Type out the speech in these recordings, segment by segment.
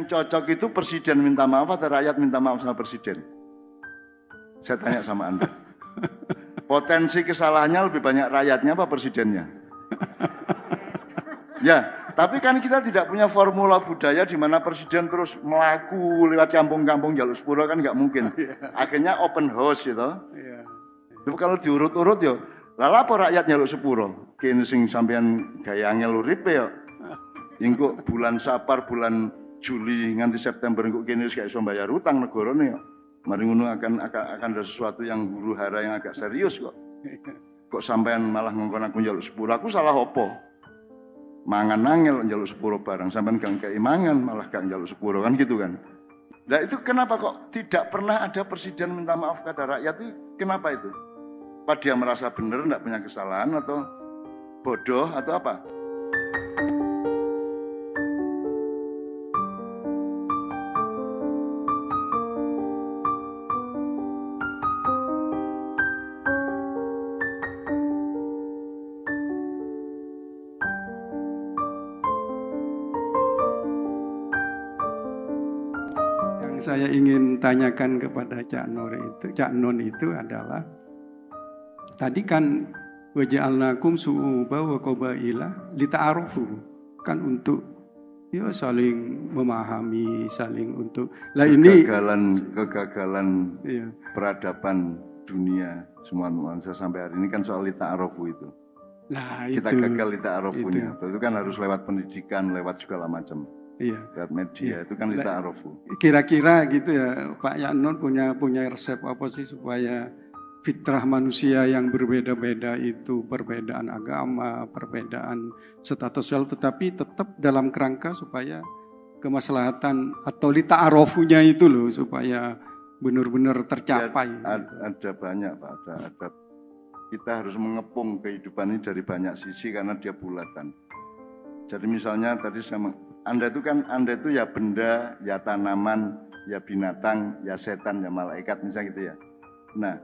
cocok itu presiden minta maaf atau rakyat minta maaf sama presiden? Saya tanya sama Anda. Potensi kesalahannya lebih banyak rakyatnya apa presidennya? Ya, tapi kan kita tidak punya formula budaya di mana presiden terus melaku lewat kampung-kampung jaluk sepuro kan nggak mungkin. Akhirnya open house gitu. Tapi kalau diurut-urut yo, lha apa rakyat jaluk sepuro? Kene sing sampean gaya angel uripe yo. Engko bulan Sapar, bulan Juli nganti September engko kene wis gak iso bayar utang negarane yo. Mari ngono akan ada sesuatu yang huru-hara yang agak serius kok. Kok sampean malah ngongkon aku jaluk sepuro? Aku salah opo? Mangan angel njaluk sepuro barang sampean gak kei mangan malah gak njaluk sepuro kan gitu kan. Nah itu kenapa kok tidak pernah ada presiden minta maaf kepada rakyat itu kenapa itu? Apa dia merasa benar enggak punya kesalahan atau bodoh atau apa? Saya ingin tanyakan kepada Cak Non itu adalah tadi kan waja'alnakum syu'uban wa qabaila lita'arufu kan untuk ya saling memahami, saling untuk kegagalan iya. Peradaban dunia semua manusia sampai hari ini kan soal lita'arufu itu. Nah, kita gagal lita'arufunya. Itu kan harus lewat pendidikan, lewat segala macam. Iya, lewat media itu kan lita'arufu. Kira-kira gitu ya Pak Yaknon punya resep apa sih supaya fitrah manusia yang berbeda-beda itu perbedaan agama, perbedaan status sosial tetapi tetap dalam kerangka supaya kemaslahatan atau lita'arufunya itu loh supaya benar-benar tercapai. Ya, ada banyak Pak, ada. Kita harus mengepung kehidupan ini dari banyak sisi karena dia bulatan. Jadi misalnya tadi Anda itu ya benda, ya tanaman, ya binatang, ya setan, ya malaikat misalnya gitu ya. Nah,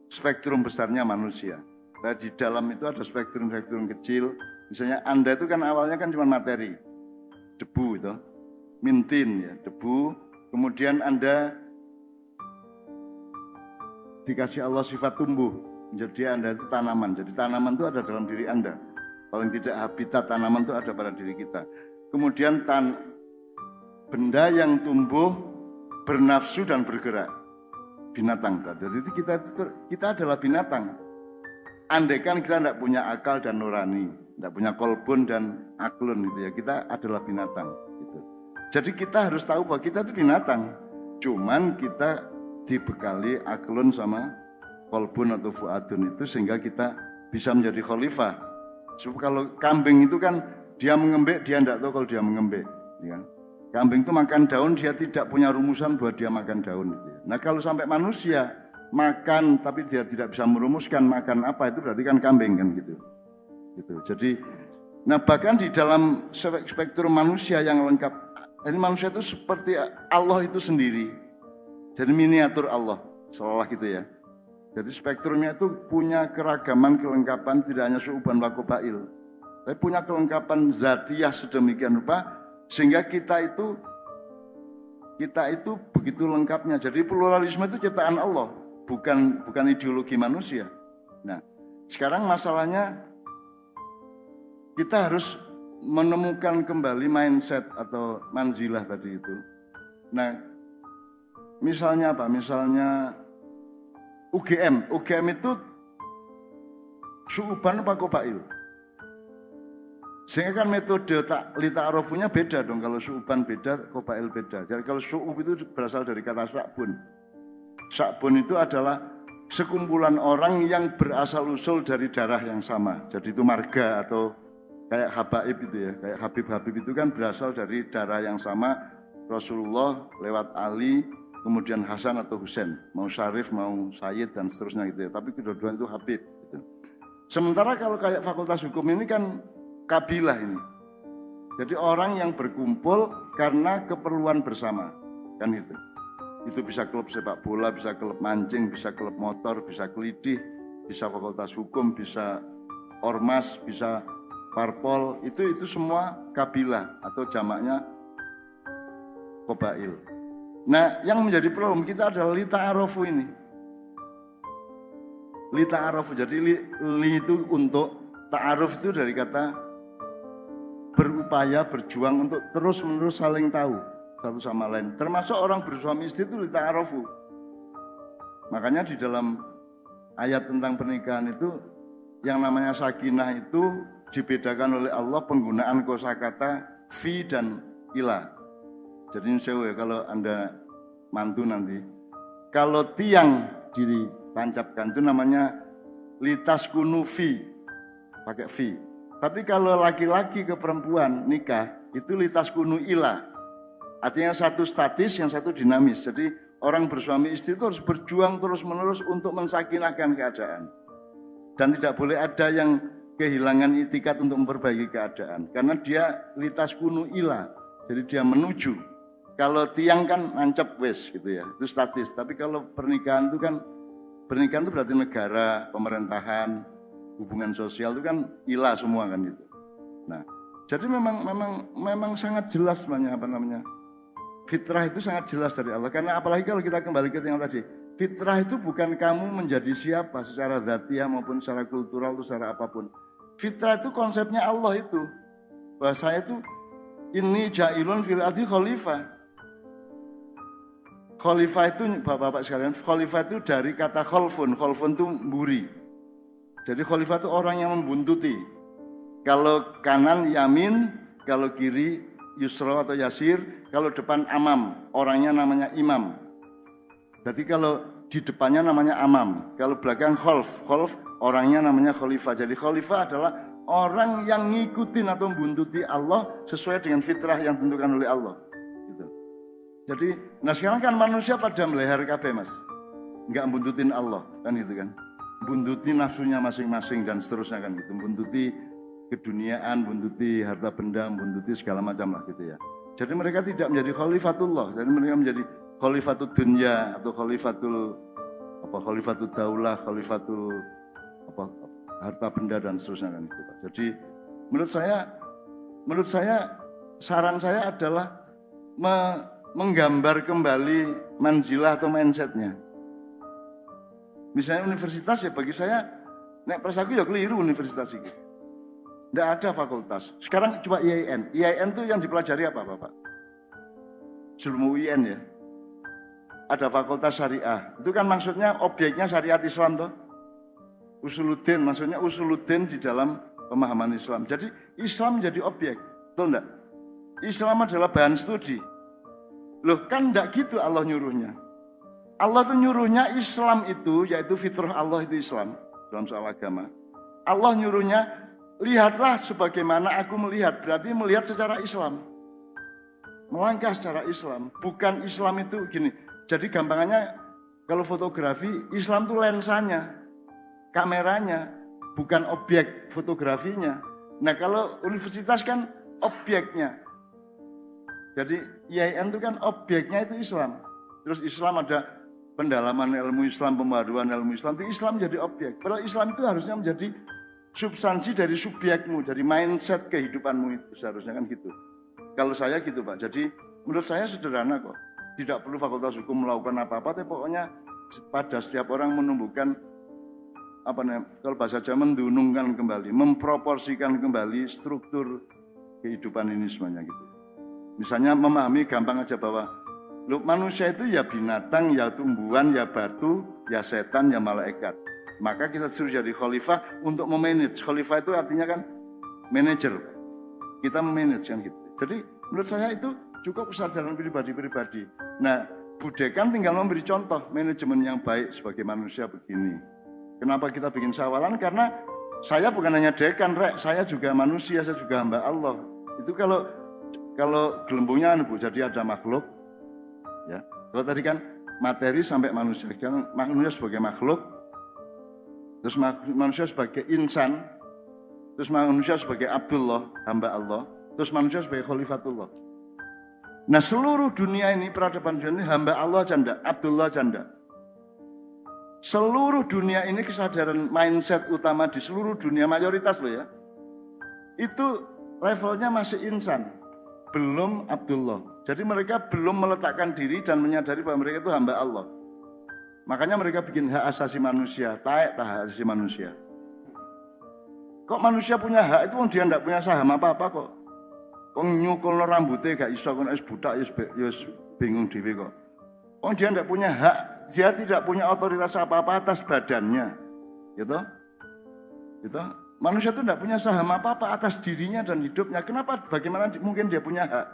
spektrum besarnya manusia. Nah, di dalam itu ada spektrum-spektrum kecil. Misalnya Anda itu kan awalnya kan cuma materi, debu itu, mintin ya, debu. Kemudian Anda dikasih Allah sifat tumbuh, jadi Anda itu tanaman. Jadi tanaman itu ada dalam diri Anda. Paling tidak habitat tanaman itu ada pada diri kita. Kemudian benda yang tumbuh, bernafsu dan bergerak. Binatang. Jadi kita adalah binatang. Andaikan kita tidak punya akal dan nurani, tidak punya kolbun dan aklun gitu ya, kita adalah binatang. Gitu. Jadi kita harus tahu bahwa kita itu binatang. Cuman kita dibekali aklun sama kolbun atau fuadun itu sehingga kita bisa menjadi khalifah. Sebab kalau kambing itu kan dia mengembek, dia tidak tahu kalau dia mengembek. Ya. Kambing itu makan daun, dia tidak punya rumusan buat dia makan daun. Gitu ya. Nah kalau sampai manusia makan tapi dia tidak bisa merumuskan makan apa itu berarti kan kambing kan gitu. Jadi, nah bahkan di dalam spektrum manusia yang lengkap, ini manusia itu seperti Allah itu sendiri. Jadi miniatur Allah, seolah gitu ya. Jadi spektrumnya itu punya keragaman, kelengkapan, tidak hanya syu'uban wa qabail. Tapi punya kelengkapan zatiyah sedemikian rupa sehingga kita itu begitu lengkapnya. Jadi pluralisme itu ciptaan Allah, bukan ideologi manusia. Nah, sekarang masalahnya kita harus menemukan kembali mindset atau manzilah tadi itu. Nah, misalnya apa? Misalnya UGM itu syu'uban apa qabail? Sehingga kan metode lita'arufunya beda dong. Kalau syu'uban beda, qabail beda. Jadi kalau syu'ub itu berasal dari kata sya'bun. Sya'bun itu adalah sekumpulan orang yang berasal usul dari darah yang sama. Jadi itu marga atau kayak habaib itu ya. Kayak habib-habib itu kan berasal dari darah yang sama. Rasulullah lewat Ali, kemudian Hasan atau Husain. Mau Syarif, mau Sayyid dan seterusnya gitu ya. Tapi kedua-dua itu habib. Gitu. Sementara kalau kayak fakultas hukum ini kan kabilah ini. Jadi orang yang berkumpul karena keperluan bersama. Kan itu. Itu bisa klub sepak bola, bisa klub mancing, bisa klub motor, bisa kelidih, bisa fakultas hukum, bisa ormas, bisa parpol. Itu semua kabilah atau jamaknya qabail. Nah, yang menjadi problem kita adalah li ta'arofu ini. Li ta'arofu, jadi li itu untuk, ta'aruf itu dari kata berupaya, berjuang untuk terus-menerus saling tahu satu sama lain. Termasuk orang bersuami istri itu li ta'arofu. Makanya di dalam ayat tentang pernikahan itu, yang namanya sakinah itu dibedakan oleh Allah penggunaan kosakata fi dan ila. Jadi ya, kalau Anda mantu nanti, kalau tiang ditancapkan itu namanya litas kunu fi, pakai fi. Tapi kalau laki-laki ke perempuan nikah itu litas kunu ila. Artinya satu statis, yang satu dinamis. Jadi orang bersuami istri itu harus berjuang terus-menerus untuk mensakinahkan keadaan. Dan tidak boleh ada yang kehilangan itikat untuk memperbaiki keadaan. Karena dia litas kunu ila, jadi dia menuju. Kalau tiang kan nancep wes gitu ya, itu statis. Tapi kalau pernikahan itu kan, pernikahan itu berarti negara, pemerintahan, hubungan sosial itu kan ila semua kan gitu. Nah, jadi memang sangat jelas sebenarnya apa namanya, fitrah itu sangat jelas dari Allah. Karena apalagi kalau kita kembali ke yang tadi, fitrah itu bukan kamu menjadi siapa secara dzatiyah maupun secara kultural atau secara apapun. Fitrah itu konsepnya Allah itu. Bahwa saya itu ini ja'ilun fil ardi khalifah. Khalifah itu Bapak-bapak sekalian, khalifah itu dari kata khalfun. Khalfun itu mburi. Jadi khalifah itu orang yang membuntuti. Kalau kanan yamin, kalau kiri yusra atau yasir, kalau depan amam, orangnya namanya imam. Jadi kalau di depannya namanya amam, kalau belakang khalf orangnya namanya khalifah. Jadi khalifah adalah orang yang ngikutin atau membuntuti Allah sesuai dengan fitrah yang ditentukan oleh Allah. Gitu. Jadi, nah sekarang kan manusia pada melehar kabeh mas, nggak buntutin Allah kan gitu kan, buntuti nafsunya masing-masing dan seterusnya kan gitu, buntuti keduniaan, buntuti harta benda, buntuti segala macam lah gitu ya. Jadi mereka tidak menjadi khalifatullah, jadi mereka menjadi khalifatul dunya atau khalifatul daulah, khalifatul harta benda dan seterusnya kan gitu. Jadi menurut saya saran saya adalah menggambar kembali manzilah atau mindsetnya. Misalnya universitas ya bagi saya, nek persaku ya keliru universitas ini. Tidak ada fakultas. Sekarang coba IAIN. IAIN itu yang dipelajari apa Bapak? Sebelum UIN ya. Ada fakultas syariah. Itu kan maksudnya objeknya syariat Islam toh. Usuluddin, maksudnya usuluddin di dalam pemahaman Islam. Jadi Islam menjadi objek. Betul enggak? Islam adalah bahan studi. Loh kan enggak gitu Allah nyuruhnya. Allah tuh nyuruhnya Islam itu, yaitu fitrah Allah itu Islam dalam soal agama. Allah nyuruhnya, lihatlah sebagaimana aku melihat, berarti melihat secara Islam. Melangkah secara Islam, bukan Islam itu gini. Jadi gampangannya kalau fotografi, Islam itu lensanya, kameranya, bukan objek fotografinya. Nah kalau universitas kan objeknya. Jadi IAIN itu kan objeknya itu Islam. Terus Islam ada pendalaman ilmu Islam, pembaruan ilmu Islam, itu Islam menjadi objek. Padahal Islam itu harusnya menjadi substansi dari subjekmu, dari mindset kehidupanmu itu seharusnya kan gitu. Kalau saya gitu Pak, jadi menurut saya sederhana kok. Tidak perlu fakultas hukum melakukan apa-apa, tapi pokoknya pada setiap orang menumbuhkan, kalau bahasa Jawa mendunungkan kembali, memproporsikan kembali struktur kehidupan ini semuanya gitu. Misalnya memahami gampang aja bahwa manusia itu ya binatang, ya tumbuhan, ya batu, ya setan, ya malaikat. Maka kita suruh jadi khalifah untuk memanage. Khalifah itu artinya kan manajer. Kita memanage kan gitu. Jadi menurut saya itu cukup kesadaran pribadi-pribadi. Nah, Budekan tinggal memberi contoh manajemen yang baik sebagai manusia begini. Kenapa kita bikin sawalan? Karena saya bukan hanya dekan, saya juga manusia, saya juga hamba Allah. Itu kalau gelembungnya Bu, jadi ada makhluk. Ya, kalau tadi kan materi sampai manusia, kan manusia sebagai makhluk, terus manusia sebagai insan, terus manusia sebagai Abdullah, hamba Allah, terus manusia sebagai khalifatullah. Nah seluruh dunia ini, peradaban dunia ini hamba Allah aja enggak, Abdullah aja enggak. Seluruh dunia ini kesadaran mindset utama di seluruh dunia mayoritas loh ya, itu levelnya masih insan, belum Abdullah. Jadi mereka belum meletakkan diri dan menyadari bahwa mereka itu hamba Allah. Makanya mereka bikin hak asasi manusia, taek hak asasi manusia. Kok manusia punya hak itu dia tidak punya saham apa-apa kok. Wong nyukulno rambutnya gak iso kon es butak ya bingung dhewe kok. Wong dia tidak punya hak, dia tidak punya otoritas apa-apa atas badannya. Gitu? Gitu? Manusia itu tidak punya saham apa-apa atas dirinya dan hidupnya. Kenapa? Bagaimana mungkin dia punya hak?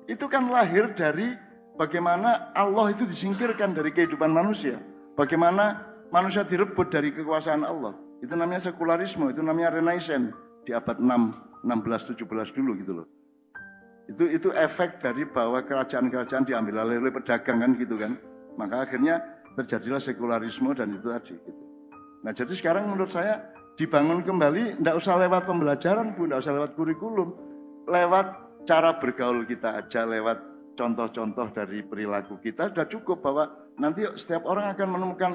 Itu kan lahir dari bagaimana Allah itu disingkirkan dari kehidupan manusia. Bagaimana manusia direbut dari kekuasaan Allah. Itu namanya sekularisme, itu namanya Renaissance di abad 6, 16, 17 dulu gitu loh. Itu efek dari bahwa kerajaan-kerajaan diambil oleh pedagang kan gitu kan. Maka akhirnya terjadilah sekularisme dan itu tadi gitu. Nah jadi sekarang menurut saya dibangun kembali, tidak usah lewat pembelajaran Bu, tidak usah lewat kurikulum. Lewat cara bergaul kita aja, lewat contoh-contoh dari perilaku kita sudah cukup bahwa nanti setiap orang akan menemukan,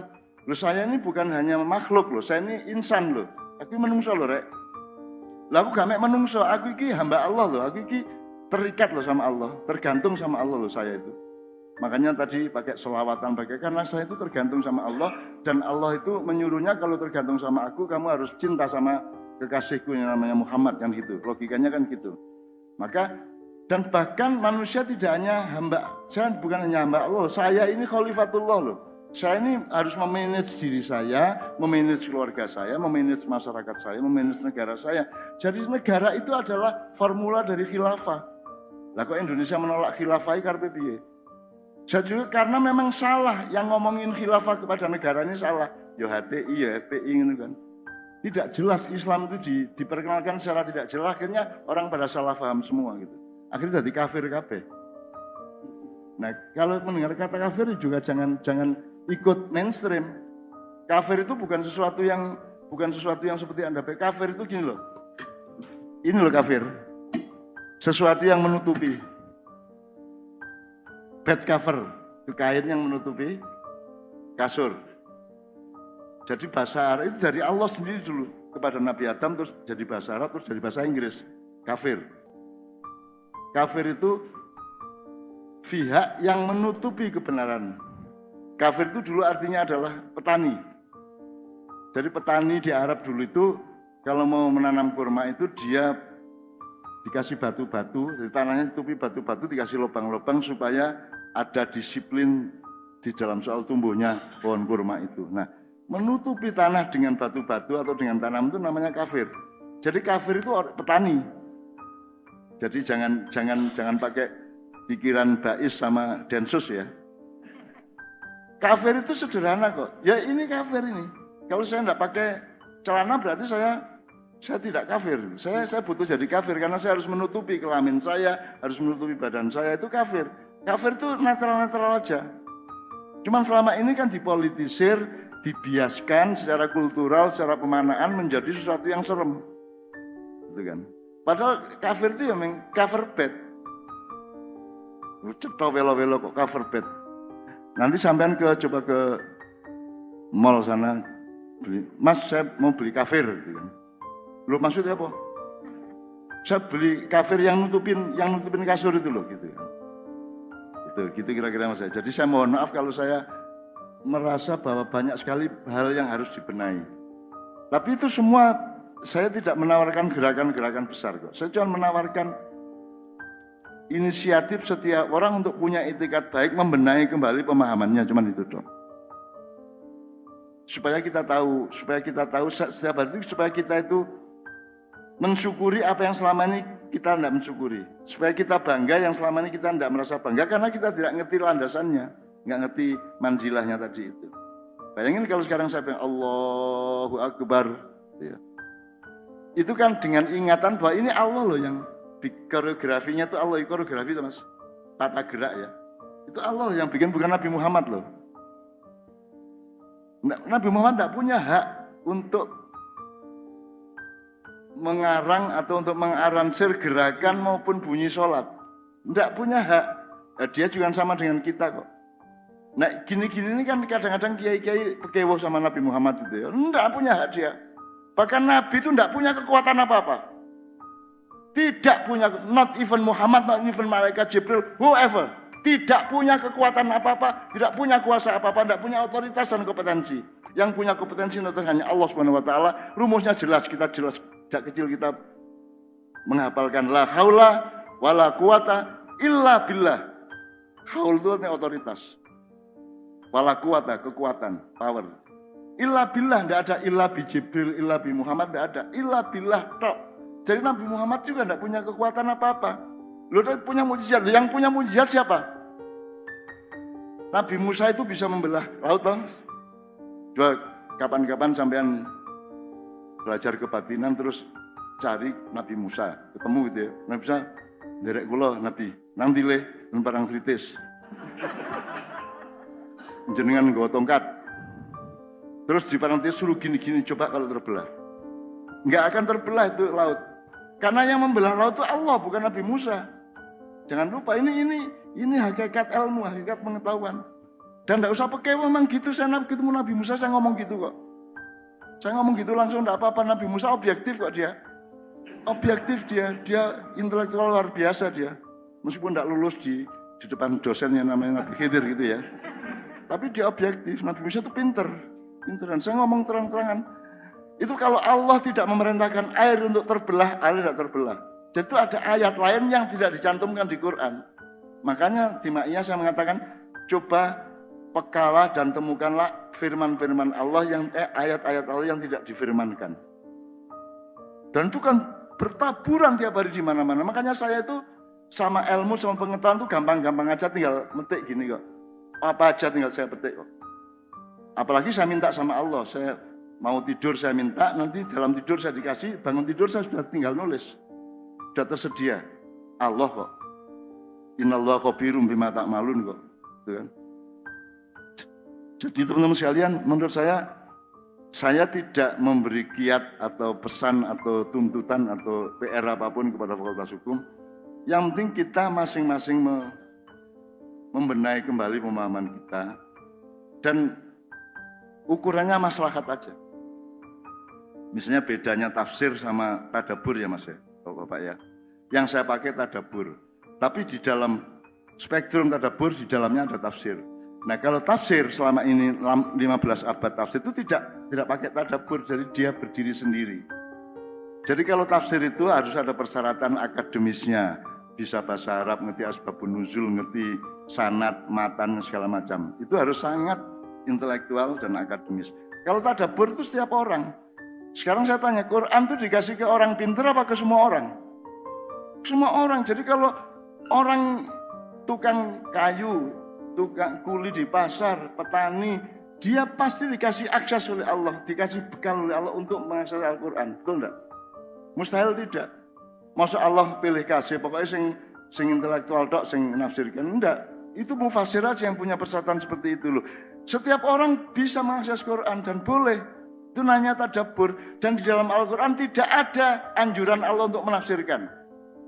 loh saya ini bukan hanya makhluk loh, saya ini insan loh. Aku menungso loh rek. Lah aku gak mek menungso, aku iki hamba Allah loh, aku iki terikat loh sama Allah, tergantung sama Allah loh saya itu. Makanya tadi pakai selawatan, karena saya itu tergantung sama Allah dan Allah itu menyuruhnya kalau tergantung sama aku, kamu harus cinta sama kekasihku yang namanya Muhammad kan gitu. Logikanya kan gitu. Maka dan bahkan manusia tidak hanya hamba, saya bukan hanya hamba Allah, saya ini khalifatullah loh. Saya ini harus memanage diri saya, memanage keluarga saya, memanage masyarakat saya, memanage negara saya. Jadi negara itu adalah formula dari khilafah. Lah kok Indonesia menolak khilafah karepe piye? Saya juga karena memang salah yang ngomongin khilafah kepada negara ini salah. Ya HTI, ya FPI gitu kan. Tidak jelas Islam itu diperkenalkan secara tidak jelas, akhirnya orang pada salah paham semua gitu. Akhirnya jadi kafir kabeh. Nah, kalau mendengar kata kafir juga jangan ikut mainstream. Kafir itu bukan sesuatu yang seperti Anda pikir. Kafir itu gini loh. Ini loh kafir. Sesuatu yang menutupi. Bed cover, itu kain yang menutupi kasur. Jadi bahasa Arab itu dari Allah sendiri dulu kepada Nabi Adam, terus jadi bahasa Arab, terus jadi bahasa Inggris. Kafir. Kafir itu pihak yang menutupi kebenaran. Kafir itu dulu artinya adalah petani. Jadi petani di Arab dulu itu kalau mau menanam kurma itu dia dikasih batu-batu, di tanahnya ditutupi batu-batu, dikasih lubang-lubang supaya ada disiplin di dalam soal tumbuhnya pohon kurma itu. Nah, menutupi tanah dengan batu-batu atau dengan tanaman itu namanya kafir. Jadi kafir itu petani. Jadi jangan pakai pikiran Bais sama Densus ya. Kafir itu sederhana kok. Ya ini kafir ini. Kalau saya tidak pakai celana berarti saya tidak kafir. Saya butuh jadi kafir karena saya harus menutupi kelamin saya, harus menutupi badan saya, itu kafir. Kafir itu netral-netral aja. Cuman selama ini kan dipolitisir, dibiaskan secara kultural, secara pemanaan menjadi sesuatu yang serem. Gitu kan. Padahal kafir itu ya cover bed. Cetok velo-velo kok cover bed. Nanti sampean coba ke mall sana beli, Mas saya mau beli kafir gitu kan. Loh maksudnya apa? Saya beli kafir yang nutupin kasur itu loh gitu. Gitu kira-kira Mas. Jadi saya mohon maaf kalau saya merasa bahwa banyak sekali hal yang harus dibenahi. Tapi itu semua saya tidak menawarkan gerakan-gerakan besar kok. Saya cuma menawarkan inisiatif setiap orang untuk punya itikat baik, membenahi kembali pemahamannya, cuma itu dong. Supaya kita tahu setiap hari itu, supaya kita itu mensyukuri apa yang selama ini kita tidak mensyukuri. Supaya kita bangga yang selama ini kita tidak merasa bangga karena kita tidak ngerti landasannya, nggak ngerti manzilahnya tadi itu. Bayangin kalau sekarang saya bilang Allahu Akbar, ya. Itu kan dengan ingatan bahwa ini Allah loh yang koreografinya itu Allah, koreografi itu Mas, tata gerak ya. Itu Allah yang bikin, bukan Nabi Muhammad loh. Nabi Muhammad tidak punya hak untuk mengarang atau untuk mengaransir gerakan maupun bunyi sholat. Tidak punya hak. Dia juga sama dengan kita kok. Nah gini-gini ini kan kadang-kadang kiai-kiai pekewo sama Nabi Muhammad itu ya. Tidak punya hak dia. Bahkan Nabi itu tidak punya kekuatan apa-apa. Tidak punya, not even Muhammad, not even malaikat Jibril, whoever. Tidak punya kekuatan apa-apa, tidak punya kuasa apa-apa, tidak punya otoritas dan kompetensi. Yang punya kompetensi itu hanya Allah Subhanahu wa taala. Rumusnya jelas, kita jelas sejak kecil kita menghafalkan la haula wala quwata illa billah. Haul itu artinya otoritas. Wala quwata, kekuatan, power. Illa billah, tidak ada illa bi Jibril, illa bi Muhammad, tidak ada. Illa billah tok. Jadi Nabi Muhammad juga tidak punya kekuatan apa-apa. Loh, punya mujizat. Yang punya mujizat siapa? Nabi Musa itu bisa membelah laut, toh. Coba kapan-kapan sampean belajar kebatinan terus cari Nabi Musa, ketemu gitu ya. Nabi Musa, derek kula Nabi, nanti le parang tritis. Jenengan nggawa tongkat. Terus di parang tritis suruh gini-gini, coba kalau terbelah. Enggak akan terbelah itu laut. Karena yang membelah laut itu Allah, bukan Nabi Musa. Jangan lupa ini hakikat ilmu, hakikat pengetahuan. Dan tidak usah pakai memang gitu, saya ketemu Nabi Musa saya ngomong gitu kok. Saya ngomong gitu langsung tidak apa-apa. Nabi Musa objektif kok dia. Objektif dia intelektual luar biasa dia. Meskipun tidak lulus di depan dosennya namanya Nabi Khidir gitu ya. Tapi dia objektif, Nabi Musa itu pinteran. Saya ngomong terang-terangan. Itu kalau Allah tidak memerintahkan air untuk terbelah, air tidak terbelah. Jadi itu ada ayat lain yang tidak dicantumkan di Quran. Makanya di Ma'iyah saya mengatakan, coba pekalah dan temukanlah firman-firman Allah ayat-ayat Allah yang tidak difirmankan. Dan itu kan bertaburan tiap hari di mana-mana. Makanya saya itu sama ilmu, sama pengetahuan itu gampang-gampang aja, tinggal metik gini kok. Apa aja tinggal saya petik kok. Apalagi saya minta sama Allah, saya mau tidur saya minta, nanti dalam tidur saya dikasih, bangun tidur saya sudah tinggal nulis. Sudah tersedia. Allah kok. Innallaha khabirum bima ta'malun kok. Gitu kan. Jadi teman-teman sekalian, menurut saya tidak memberi kiat atau pesan atau tuntutan atau PR apapun kepada Fakultas Hukum. Yang penting kita masing-masing membenahi kembali pemahaman kita. Dan ukurannya maslahat aja. Misalnya bedanya tafsir sama tadabbur ya Mas ya, Bapak ya. Yang saya pakai tadabbur. Tapi di dalam spektrum tadabbur di dalamnya ada tafsir. Nah kalau tafsir selama ini 15 abad tafsir itu tidak pakai tadabbur, jadi dia berdiri sendiri. Jadi kalau tafsir itu harus ada persyaratan akademisnya. Bisa bahasa Arab, ngerti asbabun nuzul, ngerti sanad, matan, segala macam. Itu harus sangat intelektual dan akademis. Kalau tadabbur itu setiap orang. Sekarang saya tanya, Quran itu dikasih ke orang pintar apa ke semua orang? Semua orang. Jadi kalau orang tukang kayu, tukang kuli di pasar, petani, dia pasti dikasih akses oleh Allah, dikasih bekal oleh Allah untuk mengakses Al-Quran. Betul enggak? Mustahil tidak. Masa Allah pilih kasih, pokoknya sing intelektual dok, sing nafsirkan. Enggak. Itu mufasir aja yang punya persyaratan seperti itu loh. Setiap orang bisa mengakses Quran dan boleh. Itu namanya tadabbur. Dan di dalam Al-Quran tidak ada anjuran Allah untuk menafsirkan.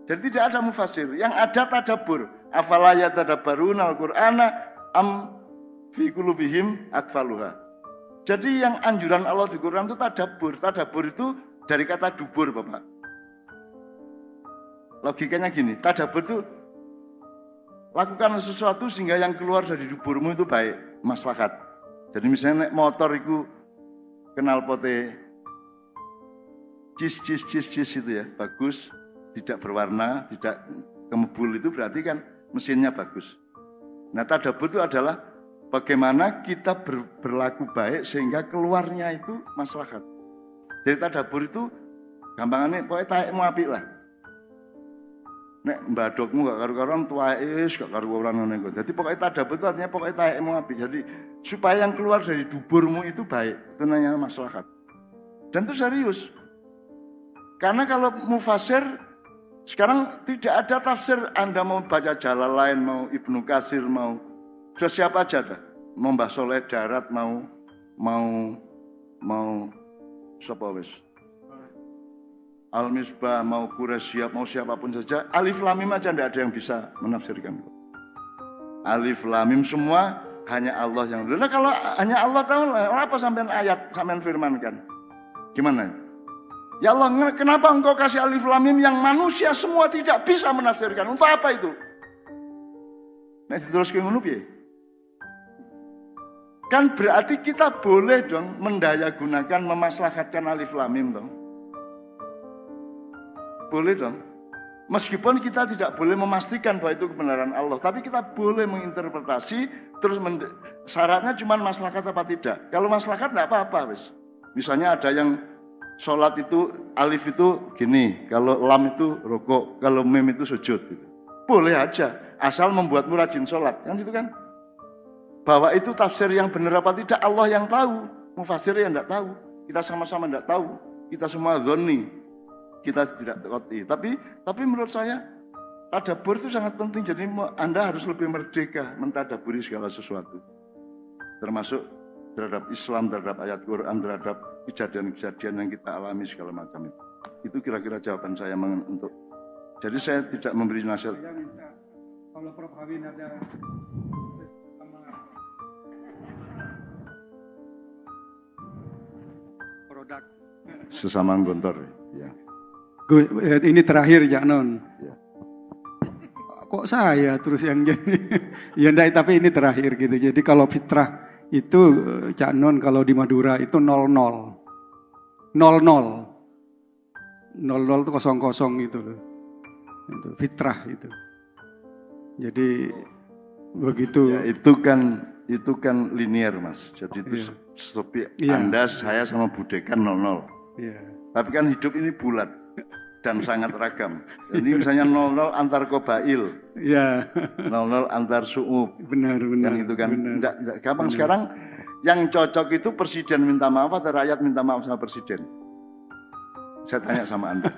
Jadi tidak ada mufasir. Yang ada tadabbur. Afala yatadabbaruna al-Qur'ana am fi qulubihim akfaluha. Jadi yang anjuran Allah di Quran itu tadabbur. Tadabbur itu dari kata dubur, Bapak. Logikanya gini, tadabbur itu lakukan sesuatu sehingga yang keluar dari duburmu itu baik, maslahat. Jadi misalnya naik motor itu kenal pote cis itu ya, bagus, tidak berwarna, tidak kemebul, itu berarti kan mesinnya bagus. Nah tadabbur itu adalah bagaimana kita berlaku baik sehingga keluarnya itu maslahat. Jadi tadabbur itu gampangannya pokoknya taekmu apik lah. Nek mbadokmu gak karu-karuan tuaes gak karu-karuan ngono. Jadi pokoknya tadabbur itu artinya pokoknya taekmu apik. Jadi supaya yang keluar dari duburmu itu baik, itu namanya maslahat. Dan itu serius. Karena kalau mufasir sekarang tidak ada tafsir, Anda mau baca Jalalain, mau Ibnu Katsir, mau sudah siapa aja dah. Mau Mbah Soleh Darat, mau sapa wis. Al-Misbah, mau Quraisyab, mau siapapun saja, Alif Lam Mim aja tidak ada yang bisa menafsirkan. Alif Lam Mim semua hanya Allah yang tahu. Nah, kalau hanya Allah tahu, apa sampean ayat, sampean firmankan? Gimana? Ya Allah, kenapa engkau kasih alif lam mim yang manusia semua tidak bisa menafsirkan? Untuk apa itu? Nah, terus ngono piye? Kan berarti kita boleh dong mendayagunakan, memaslahatkan alif lam mim dong. Boleh dong. Meskipun kita tidak boleh memastikan bahwa itu kebenaran Allah, tapi kita boleh menginterpretasi, terus syaratnya cuma maslahat apa tidak. Kalau maslahat enggak apa-apa, wis. Misalnya ada yang sholat itu alif itu gini, kalau lam itu rukuk, kalau mim itu sujud. Gitu. Boleh aja, asal membuatmu rajin sholat, kan itu kan. Bahwa itu tafsir yang benar apa tidak Allah yang tahu, mufasir yang enggak tahu. Kita sama-sama enggak tahu, kita semua dzanni. Kita tidak qat'i. Tapi menurut saya tadabbur itu sangat penting. Jadi Anda harus lebih merdeka mentadaburi segala sesuatu. Termasuk terhadap Islam, terhadap ayat Quran, terhadap kejadian-kejadian yang kita alami segala macam itu. Itu kira-kira jawaban saya untuk. Jadi saya tidak memberi nasihat. Saya minta kalau Prof Hawin ada produk Sesama gontor, ya. Ini terakhir ya Non. Ya. Kok saya terus yang jadi? Ya enggak, tapi ini terakhir gitu. Jadi kalau fitrah itu Cak Non kalau di Madura itu 00. 00. 00 itu kosong-kosong gitu loh. Itu fitrah itu. Jadi begitu. Ya, itu kan linear Mas. Jadi itu seperti Anda, saya sama Budekan 00. Iya. Tapi kan hidup ini bulat dan sangat ragam. Jadi misalnya 00 antar qabail. Iya. 00 antar su'ub. Benar. Kan itu kan. Benar. Enggak gampang sekarang yang cocok itu presiden minta maaf atau rakyat minta maaf sama presiden? Saya tanya sama Anda.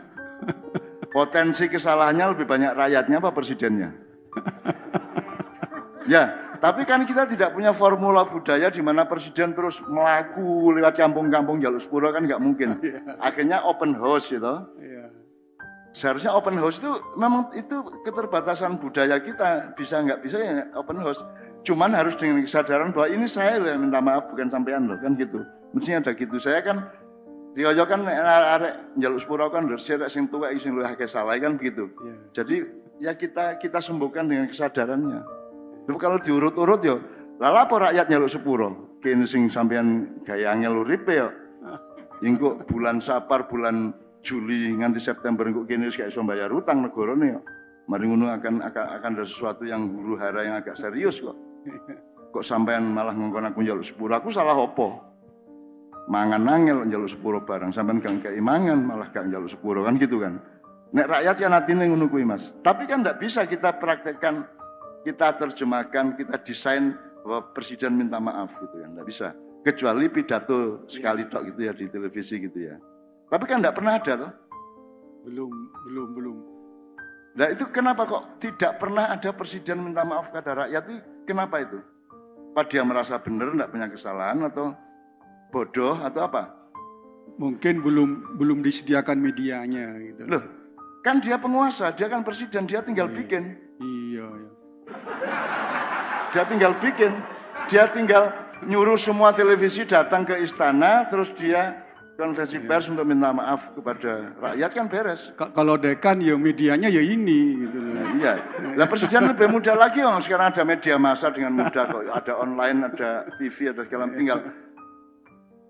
Potensi kesalahannya lebih banyak rakyatnya apa presidennya? Ya, tapi kan kita tidak punya formula budaya di mana presiden terus melaku lewat kampung-kampung jaluk sepuro kan nggak mungkin. Akhirnya open house gitu. Seharusnya open house itu memang itu keterbatasan budaya kita, bisa nggak bisa ya open house. Cuman harus dengan kesadaran bahwa ini saya yang minta maaf bukan sampean loh, kan gitu. Mestinya ada gitu. Saya kan Rioyo kan arek njaluk sepuro kan sirek sing tuwek sing luwih akeh salah kan begitu. Jadi ya kita sembuhkan dengan kesadarannya. Tapi kalau diurut-urut yo, lha apa rakyat njaluk sepuro? Kene sing sampean gaya angel uripe yo. Engko bulan Sapar, bulan Juli nganti September engko kene wis gak iso bayar utang negarane yo. Mari ngono akan ada sesuatu yang huru hara yang agak serius kok. Kok sampean malah ngongkon aku njaluk sepuro? Aku salah opo? Mangan angel njaluk sepuro barang, sampean gak kei mangan malah gak njaluk sepuro kan gitu kan. Nek rakyat kan atine ngono kuwi Mas. Tapi kan ndak bisa kita praktekkan, kita terjemahkan, kita desain bahwa presiden minta maaf gitu kan, ndak bisa. Kecuali pidato sekali tok gitu ya di televisi gitu ya. Tapi kan ndak pernah ada toh? Belum. Nah itu kenapa kok tidak pernah ada presiden minta maaf kepada rakyat itu? Kenapa itu? Apa dia merasa benar ndak punya kesalahan atau bodoh atau apa? Mungkin belum disediakan medianya gitu. Loh, kan dia penguasa, dia kan presiden, dia tinggal bikin. Iya. Dia tinggal bikin, dia tinggal nyuruh semua televisi datang ke istana, terus dia konferensi pers untuk minta maaf kepada rakyat kan beres. Kalau dekan ya medianya ya ini gitu. Iya. Lah presiden lebih mudah lagi, sekarang ada media massa dengan mudah kok, ada online, ada TV, ada segala tinggal.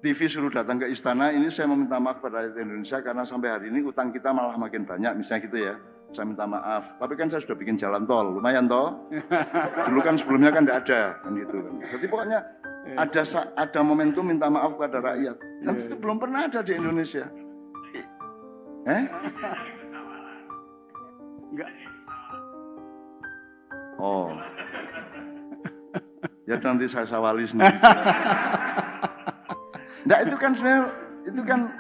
TV suruh datang ke istana, ini saya meminta maaf kepada rakyat Indonesia karena sampai hari ini utang kita malah makin banyak, misalnya gitu ya. Saya minta maaf, tapi kan saya sudah bikin jalan tol, lumayan toh. Dulu kan sebelumnya kan tidak ada, kan gitu kan. Jadi pokoknya ada momentum minta maaf kepada rakyat. Dan itu belum pernah ada di Indonesia. Enggak. Oh. Ya nanti saya sawali sendiri. Nah itu kan sebenarnya itu kan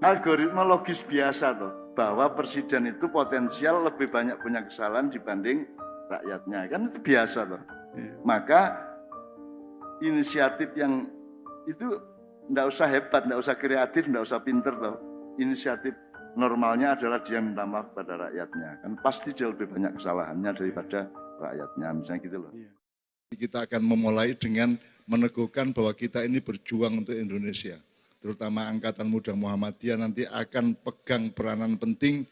algoritma logis biasa toh, bahwa presiden itu potensial lebih banyak punya kesalahan dibanding rakyatnya, kan itu biasa toh. Maka inisiatif yang itu enggak usah hebat, enggak usah kreatif, enggak usah pinter toh. Inisiatif normalnya adalah dia minta maaf pada rakyatnya, kan pasti dia lebih banyak kesalahannya daripada rakyatnya, misalnya gitu loh. Kita akan memulai dengan meneguhkan bahwa kita ini berjuang untuk Indonesia. terutama Angkatan Muda Muhammadiyah nanti akan pegang peranan penting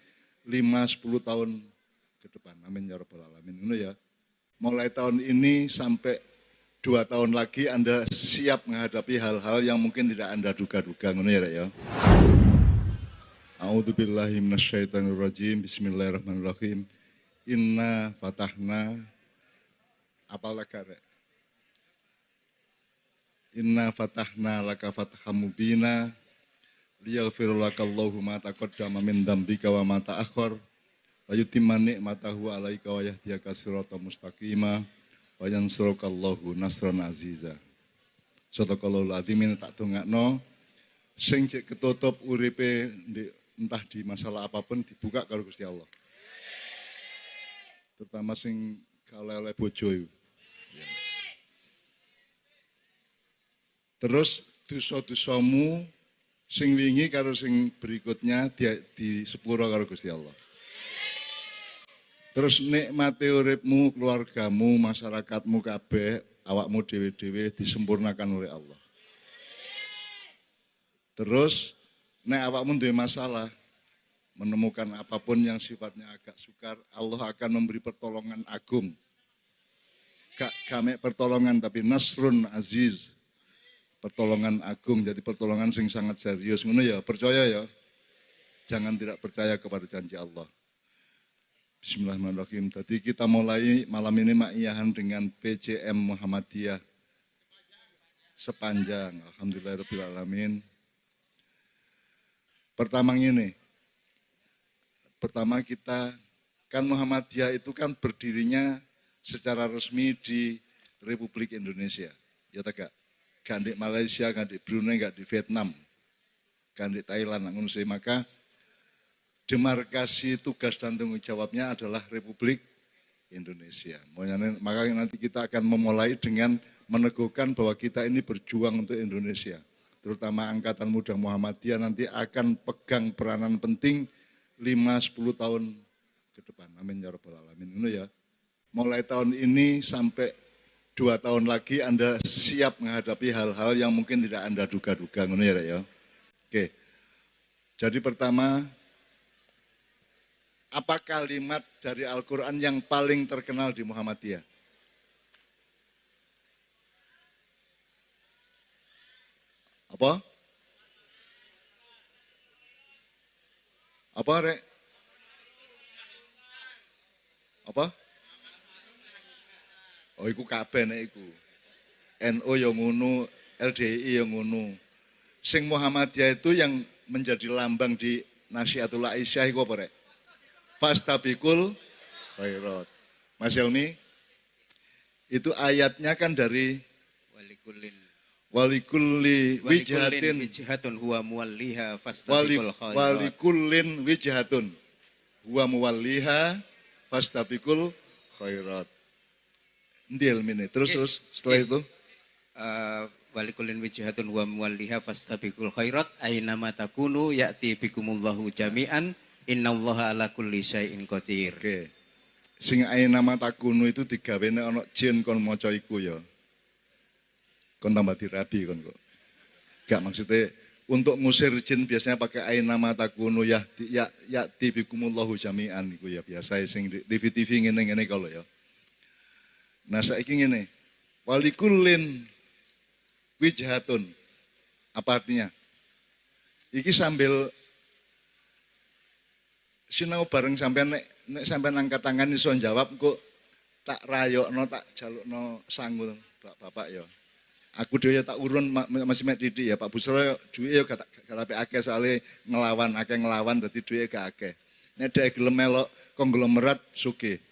5-10 tahun ke depan. Amin ya rabbal alamin. Ngono ya. Mulai tahun ini sampai 2 tahun lagi Anda siap menghadapi hal-hal yang mungkin tidak Anda duga-duga. Ngono ya, Rek ya. A'udzubillahi minasyaitonirrajim. Bismillahirrahmanirrahim. Inna fatahna apal laka, Rek? Inna fatahna laka fatham mubina liyaghfir lakallahu ma taqaddama min dzambika wa ma ta'akhkhar wa yutimma ni'matahu 'alaika wa yahdiyaka siratan mustaqima wa yansurukallahu nasran aziza. Sadaqallahul azim. Tak dongakno sing cek ketutup uripe entah di masalah apapun dibuka karo Gusti Allah. Terutama sing kalele bojo iku. Terus dosa-dosamu sing wingi karo sing berikutnya di sepuro karo Gusti Allah. Terus nikmate uripmu, keluargamu, masyarakatmu kabeh, awakmu dhewe-dhewe disempurnakan oleh Allah. Terus nek awakmu duwe masalah, menemukan apapun yang sifatnya agak sukar, Allah akan memberi pertolongan agung. Gak mek pertolongan tapi nasrun aziz. Pertolongan agung, jadi pertolongan sing sangat serius. Ngono ya, percaya ya. Jangan tidak percaya kepada janji Allah. Bismillahirrahmanirrahim. Tadi kita mulai malam ini ma'iyahan dengan PCM Muhammadiyah sepanjang. Alhamdulillahirabbil alamin. Pertama kita kan Muhammadiyah itu kan berdirinya secara resmi di Republik Indonesia. Ya tak? Gak di Malaysia, gak di Brunei, gak di Vietnam, gak di Thailand. Maka demarkasi tugas dan tanggung jawabnya adalah Republik Indonesia. Maka nanti kita akan memulai dengan meneguhkan bahwa kita ini berjuang untuk Indonesia. Terutama Angkatan Muda Muhammadiyah nanti akan pegang peranan penting 5-10 tahun ke depan. Amin ya rabbal alamin. Ini ya. Mulai tahun ini sampai 2 tahun lagi Anda siap menghadapi hal-hal yang mungkin tidak Anda duga-duga. Ngono ya, Rek ya. Oke. Jadi pertama, apa kalimat dari Al-Quran yang paling terkenal di Muhammadiyah? Apa? Apa, Rek? Apa? Oh, iku kabeh nek iku. NU yang ngono, LDI yang ngono. Sing Muhammadiyah itu yang menjadi lambang di Nasihatul Aisyah iku apa, Rek? Fastabiqul khairat. Mas Helmi, itu ayatnya kan dari walikulli wijhatun huwa muwalliha fastabiqul khairat. Walikullin wijhatun huwa muwalliha fastabiqul khairat. Ndil mini. Terus setelah itu walikullin wijhatun wa muwalliha fastabiqul khairat ainama takunu ya'ti bikumullahu jami'an innallaha ala kulli syai'in qadir. Oke. Sing ainama takunu itu digawene ana jin kon maca iku ya. Kon tambah dirabi kon kok. Gak maksudnya untuk ngusir jin biasanya pakai ainama takunu ya'ti bikumullahu jami'an iku ya biasa sing di TV-TV ngene-ngene kalau ya. Nah saiki ngene, walikullin wijhatun. Apa artinya? Iki sambil sinau bareng sampean nek sampean angkat tangan iso jawab kok tak rayokno tak jalukno sangu Bapak ya. Aku dhewe tak urun masih mek titik ya Pak Busro duwe ya gak akeh soalé ngelawan dadi duwe gak akeh. Nek dhek gelem melok konglomerat sugih.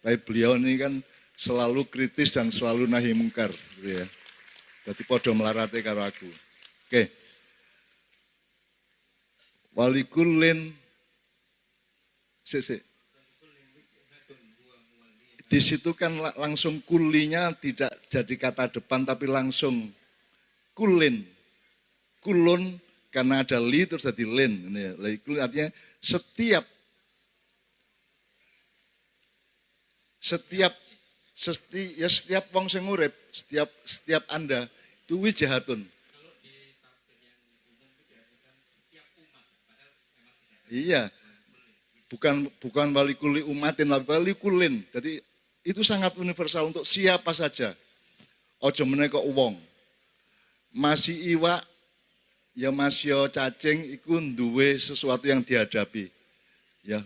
Tapi beliau ini kan selalu kritis dan selalu nahi mungkar gitu ya. Jadi podo melarate karo aku. Oke. Walikullin di situ kan langsung kulinya tidak jadi kata depan tapi langsung kulin. Kulun karena ada li terus jadi lin. Kulin artinya setiap wong sing urip, setiap Anda itu wijhatun. Iya. Bukan walikuli umatin, walikulin. Jadi itu sangat universal untuk siapa saja. Ojo meneh kok wong. Masih iwak ya masih cacing iku duwe sesuatu yang dihadapi. Ya.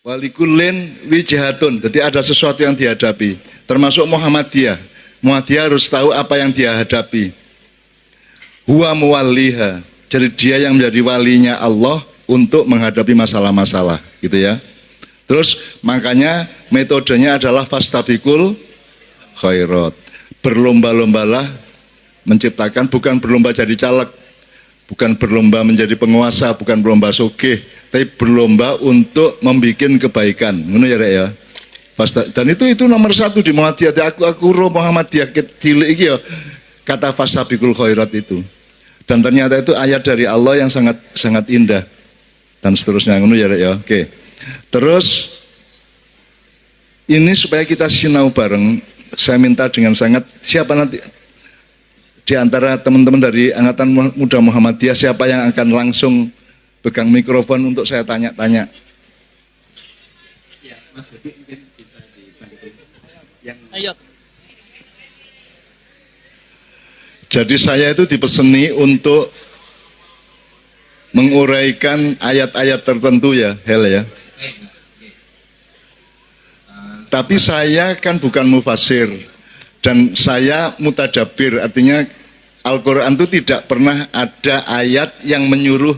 Walikulin wijahatun. Jadi ada sesuatu yang dihadapi. Termasuk Muhammadiyah. Muhammadiyah harus tahu apa yang dia hadapi. Huwa muwalliha. Jadi dia yang menjadi walinya Allah untuk menghadapi masalah-masalah, gitu ya. Terus makanya metodenya adalah fastabikul khairat. Berlomba-lombalah menciptakan, bukan berlomba jadi caleg, bukan berlomba menjadi penguasa, bukan berlomba sugih, tapi berlomba untuk membuat kebaikan. Ngono ya, Rek ya. Dan itu nomor satu di Muhammadiyah. Aku roh Muhammadiyah cilik iki ya. Kata fastabikul khairat itu. Dan ternyata itu ayat dari Allah yang sangat sangat indah. Dan seterusnya, ngono ya, Rek ya. Oke. Terus ini supaya kita sinau bareng, saya minta dengan sangat, siapa nanti di antara teman-teman dari Angkatan Muda Muhammadiyah, siapa yang akan langsung pegang mikrofon untuk saya tanya-tanya? Ya, Mas Budi mungkin bisa dibantu. Ayo. Jadi saya itu dipeseni untuk menguraikan ayat-ayat tertentu ya, Hel ya. Tapi saya kan bukan mufasir dan saya mutadabir, artinya Al-Quran itu tidak pernah ada ayat yang menyuruh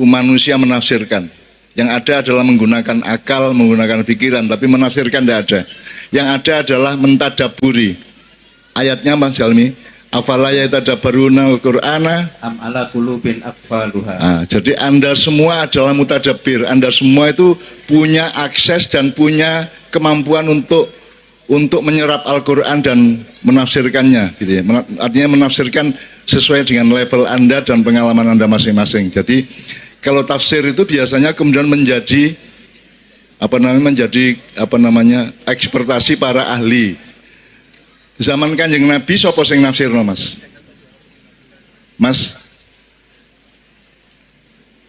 manusia menafsirkan. Yang ada adalah menggunakan akal, menggunakan pikiran, tapi menafsirkan tidak ada. Yang ada adalah mentadaburi. Ayatnya Mas Helmi, afala yatadabbaruna al-Qur'ana Am ala qulubin aqfaluha. Jadi Anda semua adalah mutadabbir. Anda semua itu punya akses dan punya kemampuan untuk menyerap Al-Qur'an dan menafsirkannya gitu ya. Artinya menafsirkan sesuai dengan level Anda dan pengalaman Anda masing-masing. Jadi kalau tafsir itu biasanya kemudian menjadi ekspertasi para ahli. Zaman Kanjeng Nabi sapa sing nafsirno, Mas? Mas?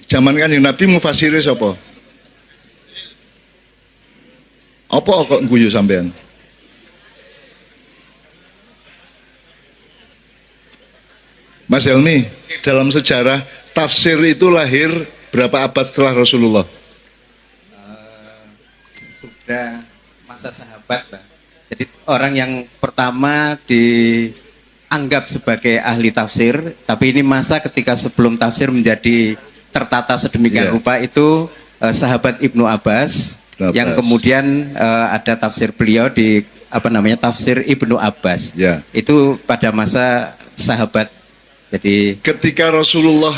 Zaman Kanjeng Nabi mufasire sapa? Apa kok guyu sampean? Mas Helmi, dalam sejarah tafsir itu lahir berapa abad setelah Rasulullah? Sudah masa sahabat, Pak. Jadi orang yang pertama dianggap sebagai ahli tafsir, tapi ini masa ketika sebelum tafsir menjadi tertata sedemikian rupa itu sahabat Ibnu Abbas, yang kemudian ada tafsir beliau di tafsir Ibnu Abbas. Itu pada masa sahabat. Jadi ketika Rasulullah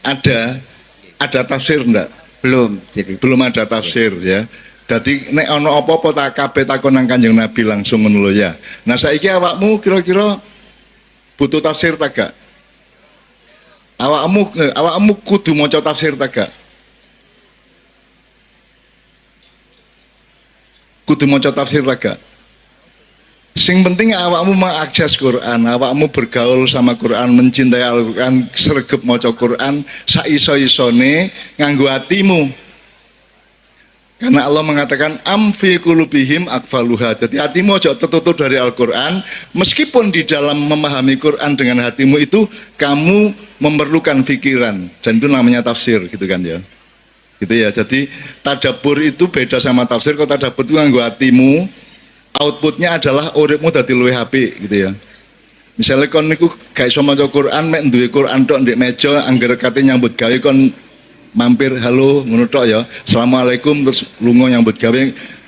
ada tafsir enggak? Belum. Jadi belum ada tafsir ya. Jadi nek ono apa-apa tak kabeh takon nang Kanjeng Nabi langsung ngono lho ya. Nah saiki awakmu kira-kira butuh tafsir ta gak? Awakmu kudu maca tafsir ta gak? Kudu maca tafsir ta gak? Sing penting awakmu mengakses Quran, awakmu bergaul sama Quran, mencintai Al-Quran, sregep maca Quran, saiso-isone nganggo atimu. Karena Allah mengatakan amfi qulubihim akfaluha. Jadi hatimu aja tertutup dari Al-Quran. Meskipun di dalam memahami Quran dengan hatimu itu kamu memerlukan pikiran. Dan itu namanya tafsir gitu kan ya. Gitu ya. Jadi tadabbur itu beda sama tafsir. Kalau tadabbur itu nganggo hatimu, outputnya adalah uripmu dadi luwih apik gitu ya. Misalnya kon niku gak iso maca Quran, mek duwe Quran tok ndek meja angger kate nyambut gawe kon mampir halo ngono tok ya. Assalamualaikum terus lunga nyambut gawe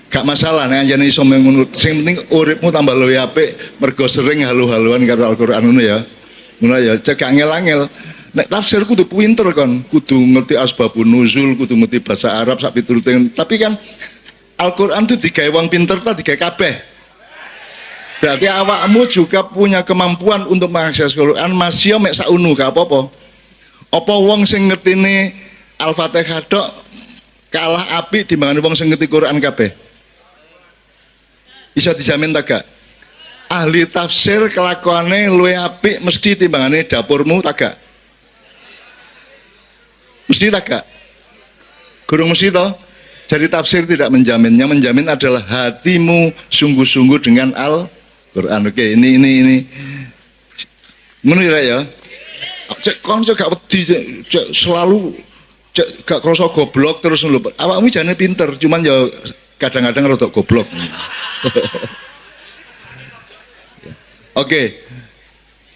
gak masalah nek anjene iso ngono. Sing penting uripmu tambah luwih apik mergo sering halo-haloan karo Al-Qur'an ngono ya. Ngono ya, cek angel-angel. Nek tafsir kudu pinter kon, kudu ngerti asbabun nuzul, kudu ngerti bahasa Arab sak piturute. Tapi kan Al-Qur'an itu digawe wong pinter ta digawe kabeh. Berarti awakmu juga punya kemampuan untuk mengakses Quran, masih mek sak unu gak apa-apa. Apa wong sing ngertine Al-Fatihah tok kalah apik timbangane wong sing ngerti Quran kabeh? Bisa dijamin tak gak? Ahli tafsir kelakuane luwih apik mesti timbangane dapurmu tak gak? Mesti tak gak? Gurung mesti toh. Jadi tafsir tidak menjamin. Yang menjamin adalah hatimu sungguh-sungguh dengan Al-Quran. Oke, ini. Ngono ya. Cek kon gak wedi, cek selalu cek gak krasa goblok terus lho. Awakmu jane pinter, cuman ya kadang-kadang rada goblok. Oke.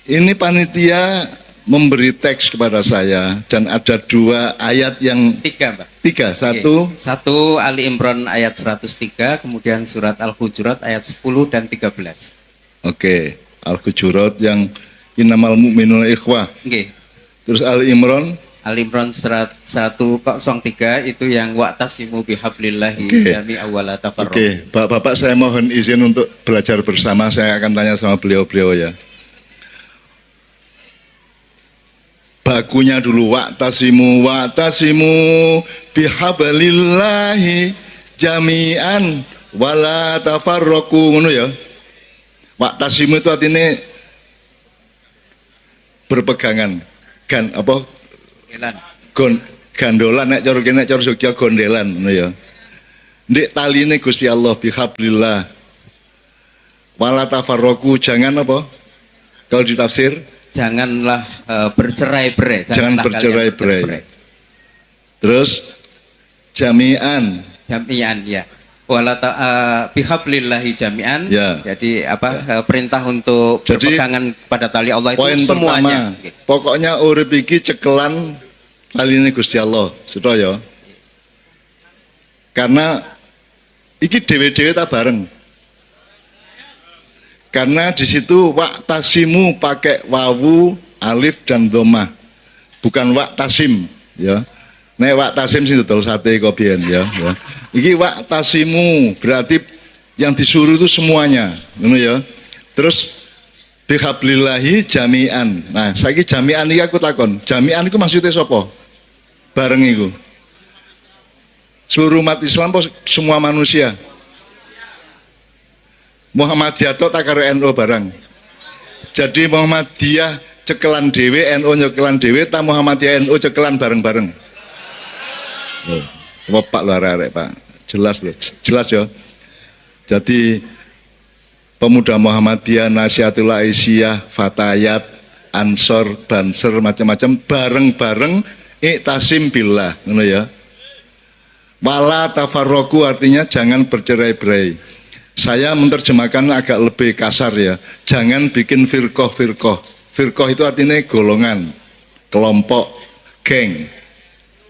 Ini panitia memberi teks kepada saya dan ada 2 ayat yang 3, Mbak. 3, satu Ali Imran ayat 103, kemudian surat Al-Hujurat ayat 10 dan 13. Oke, Al-Hujurat yang innamal mu'minuna ikhwah. Oke. Terus Ali Imran surat 103 itu yang wa'tasimu bihablillahi jami'an wa la tafarraqu. Oke, Bapak saya mohon izin untuk belajar bersama, saya akan tanya sama beliau-beliau ya. Bakunya dulu wa'tasimu bihablillahi jami'an wala tafarraqu ngono ya. Wa'tasimu itu artinya berpegangan. Gandolan nek cara kene cara Jogja gondelan ngono ya. Ndek taline Gusti Allah bihablillah. Wala tafarraqu jangan apa? Kalau ditafsir janganlah bercerai-berai. Jangan bercerai-berai. Terus jami'an ya. Bihablillahi jami'an. Ya. Jadi perintah untuk berpegangan pada tali Allah itu poin semuanya. Pertama, pokoknya urip iki cekelan taline Gusti Allah, sedaya. Karena iki dhewe-dhewe ta bareng. Karena di situ wa'tasimu pakai wawu, alif dan dhammah. Bukan wa'tasim ya. Nek wa'tasim sing dodol sate kok biyen ya. Iki wa'tasimu berarti yang disuruh itu semuanya, ngono ya. Terus bihablillahi jami'an. Nah, saiki jami'an iki aku takon. Jami'an iku maksudnya sapa? Bareng iku. Seluruh umat Islam apa semua manusia? Muhammadiyah tok tak karo NU barang. Jadi Muhammadiyah cekelan dhewe, NU cekelan dhewe, ta Muhammadiyah NU cekelan bareng-bareng. Oh, Pak lho arek Pak. Jelas lho, jelas ya. Jadi pemuda Muhammadiyah, Nasihatul Aisyah, Fatayat, Ansor, Banser macam-macam bareng-bareng iktasim billah, ngono ya. Wala tafarraqu artinya jangan bercerai-berai. Saya menerjemahkan agak lebih kasar ya. Jangan bikin firqah. Firqah itu artinya golongan, kelompok, geng.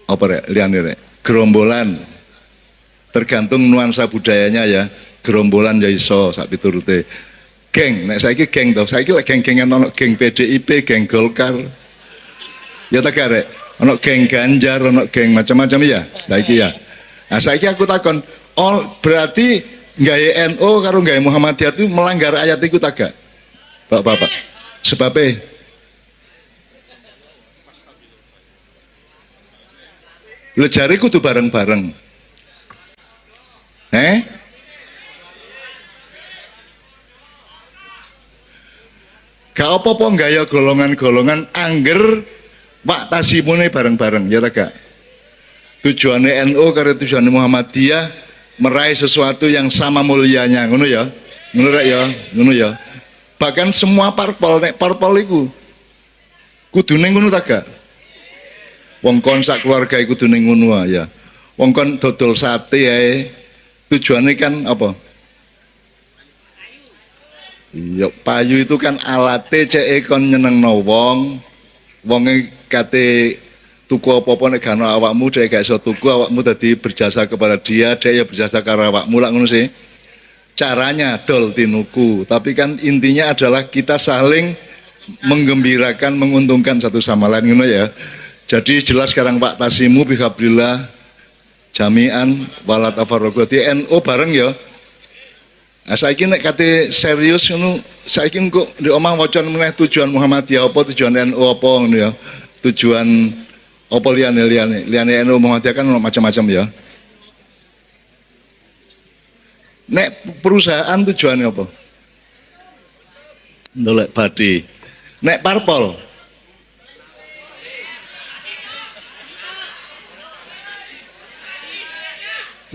Apa rek? Liane rek. Gerombolan. Tergantung nuansa budayanya ya. Gerombolan ya iso sak piturute. Geng, nek saiki geng to. Saiki lek geng-gengan ono geng PDIP, geng Golkar. Ya tak rek. Ono geng Ganjar, ono geng macam-macam ya. Saiki ya. Nah, saiki aku takon, berarti gawe NU karo gawe Muhammadiyah itu melanggar ayat itu tak gak? Bapak-bapak. Sebabnya lho jare kudu bareng-bareng. Gak apa-apa gaya golongan-golongan angger wa'tasimune bareng-bareng, ya tak gak? Tujuannya NU karo tujuannya Muhammadiyah meraih sesuatu yang sama mulianya, ngono ya, ngono ya. Bahkan semua parpol, nek parpol iku kudune ngono ta gak? Wong kon sak keluarga iku kudune ngono ya. Wong kon dodol sate ae tujuannya kan apa? Iya, payu itu kan alate cek kon nyenengno wong. Wonge kate tuku apa-apa nek gak ono awakmu dhek gak iso tuku, awakmu dadi berjasa kepada dia, dia ya berjasa karo awakmu lak ngono sih. Caranya dol tinuku, tapi kan intinya adalah kita saling menggembirakan, menguntungkan satu sama lain ngono ya. Jadi jelas sekarang Pak Tasimu bihablillah jami'an wala tafarraqu. NU bareng ya. Nah, saiki nek kate serius ngono, saiki engko ndek omah waca meneh tujuan Muhammadiyah apa, tujuan NU apa ngono ya. Tujuan apa liane NU Muhammadiyah kan macam-macam ya. Nek perusahaan tujuannya apa? Ndolek badi. Nek parpol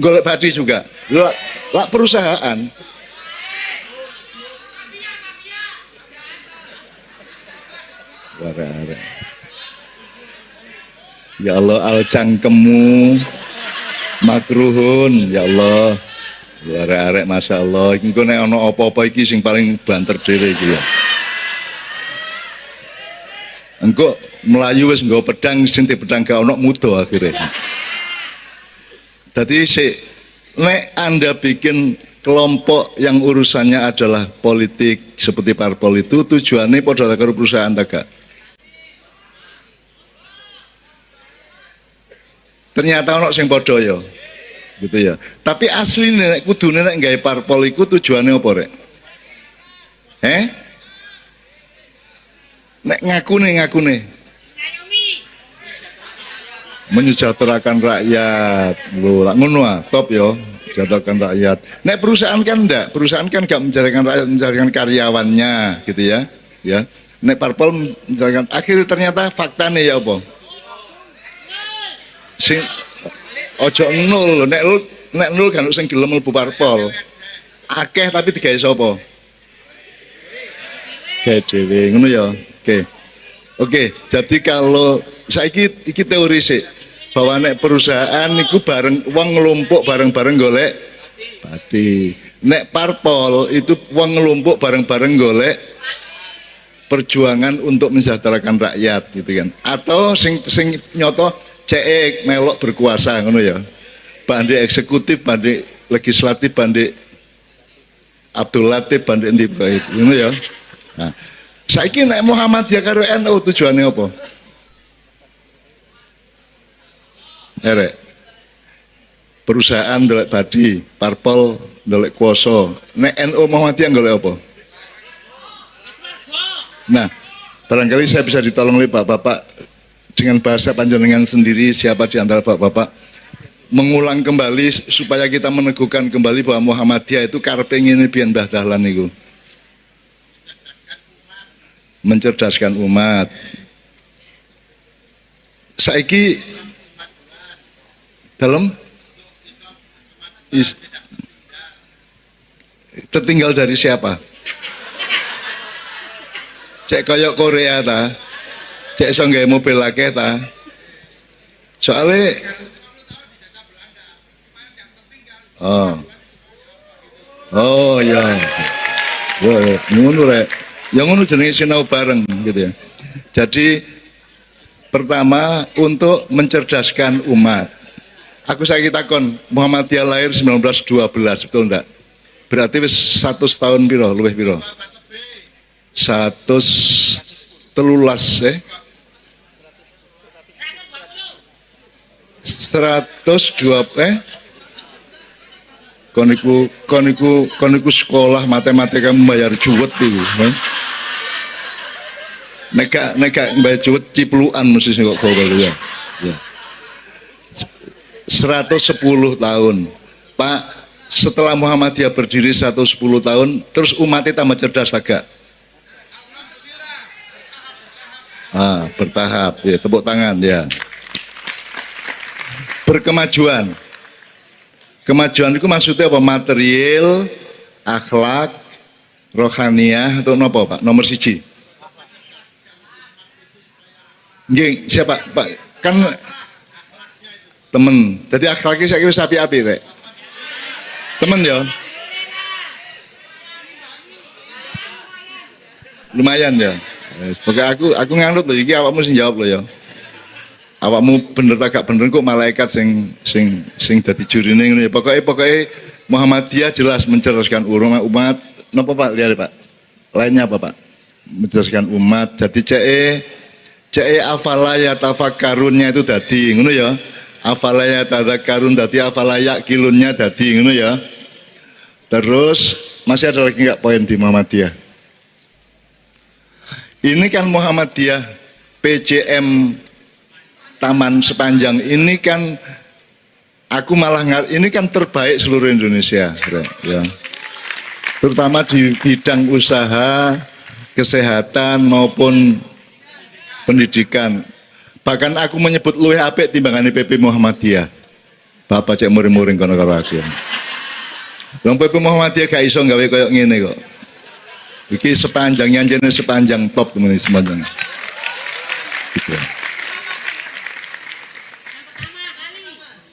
golek badi juga. Lah perusahaan. Wara-wara. Ya Allah, al cangkemmu makruhun, ya Allah. Arek-arek Masya Allah, engko nek ana apa-apa iki sing paling banter dhewe iki ya. Engko melayu wis nggawa pedang, sing pedang gak ono mudo akhirnya. Jadi nek Anda bikin kelompok yang urusannya adalah politik seperti parpol itu, tujuannya padha karo perusahaan ta gak? Ternyata ono sing padha ya. Gitu ya. Tapi asli nek kudune nek gawe parpol iku tujuane apa rek? Nek ngakune menyejahterakan rakyat. Lho, lak ngono ah, top yo, menyejahterakan rakyat. Nek perusahaan kan enggak, perusahaan kan enggak menjalankan rakyat, menjalankan karyawannya, gitu ya. Ya. Nek parpol menjalankan akhirnya ternyata faktanya ya apa? Sing ojo nol, nek nol kan sing gelem mlebu parpol. Akeh tapi digawe sapa? Gawe dhewe, ngono ya. Oke, jadi kalau saiki iki teori sih bahwa nek perusahaan niku bareng wong ngelumpuk bareng-bareng golek badi. Nek parpol itu wong ngelumpuk bareng-bareng golek perjuangan untuk mensejahterakan rakyat gitu kan. Atau sing nyoto cek melok berkuasa ngono ya. Bandi eksekutif, bandi legislatif, bandi Abdul Latif, bandi endi ngono ya. Nah, saiki nek Muhammadiyah karo NU tujuane apa? Erek. Perusahaan dolek badi, parpol dolek kuasa. Nek NU Muhammadiyah golek apa? Nah, barangkali saya bisa ditolong oleh Bapak dengan bahasa panjenengan sendiri, siapa di antara Bapak mengulang kembali supaya kita meneguhkan kembali bahwa Muhammadiyah itu karepe ngene biyen Mbah Dahlan niku. Mencerdaskan umat. Saiki dalam tertinggal dari siapa? Cek koyok Korea ta? Cek iso nggawe mobil akeh ta? Soale Oh ya. Wah, ngono rek. Yang ngono jenenge sinau bareng gitu ya. Jadi pertama untuk mencerdaskan umat. Aku saiki takon, Muhammadiyah lahir 1912, betul enggak? Berarti wis 100 tahun piro, luwih piro? 113 koniku sekolah matematika membayar juwet itu. Neka membayar juwet cipluan mesti kok gowo ya. 110 tahun. Pak, setelah Muhammadiyah berdiri 110 tahun, terus umatnya tambah cerdas agak? Bertahap, ya, tepuk tangan ya. Berkemajuan. Kemajuan itu maksudnya apa? Material, akhlak, rohaniah, atau apa Pak? Nomor siji. Nggih, siapa Pak? Kan temen. Jadi akhlaknya saya kira api-api rek. Temen ya. Lumayan ya. Pokoknya aku nganut loh, iki awakmu sing jawab loh ya. Awakmu bener tak gak bener kok malaikat sing dadi jurine ngono ya. Pokoknya Muhammadiyah jelas mencerdaskan umat. Napa Pak? Lihat Pak. Lainnya apa Pak? Mencerdaskan umat. Jadi CE afala ya tafakkarunnya itu dadi ngono ya. Afala ya tadzakkarun dadi afala yaqilunnya dadi ngono ya. Terus masih ada lagi enggak poin di Muhammadiyah? Ini kan Muhammadiyah PJM Taman Sepanjang ini kan aku malah ini kan terbaik seluruh Indonesia ya. Terutama di bidang usaha, kesehatan maupun pendidikan. Bahkan aku menyebut luwih apik timbangane PP Muhammadiyah. Bapak cek muring-muring kono karo aku. Wong PP Muhammadiyah gak iso gawe koyo ngene kok. Iki sepanjangnya jane sepanjang top temen sepanjang. Gitu.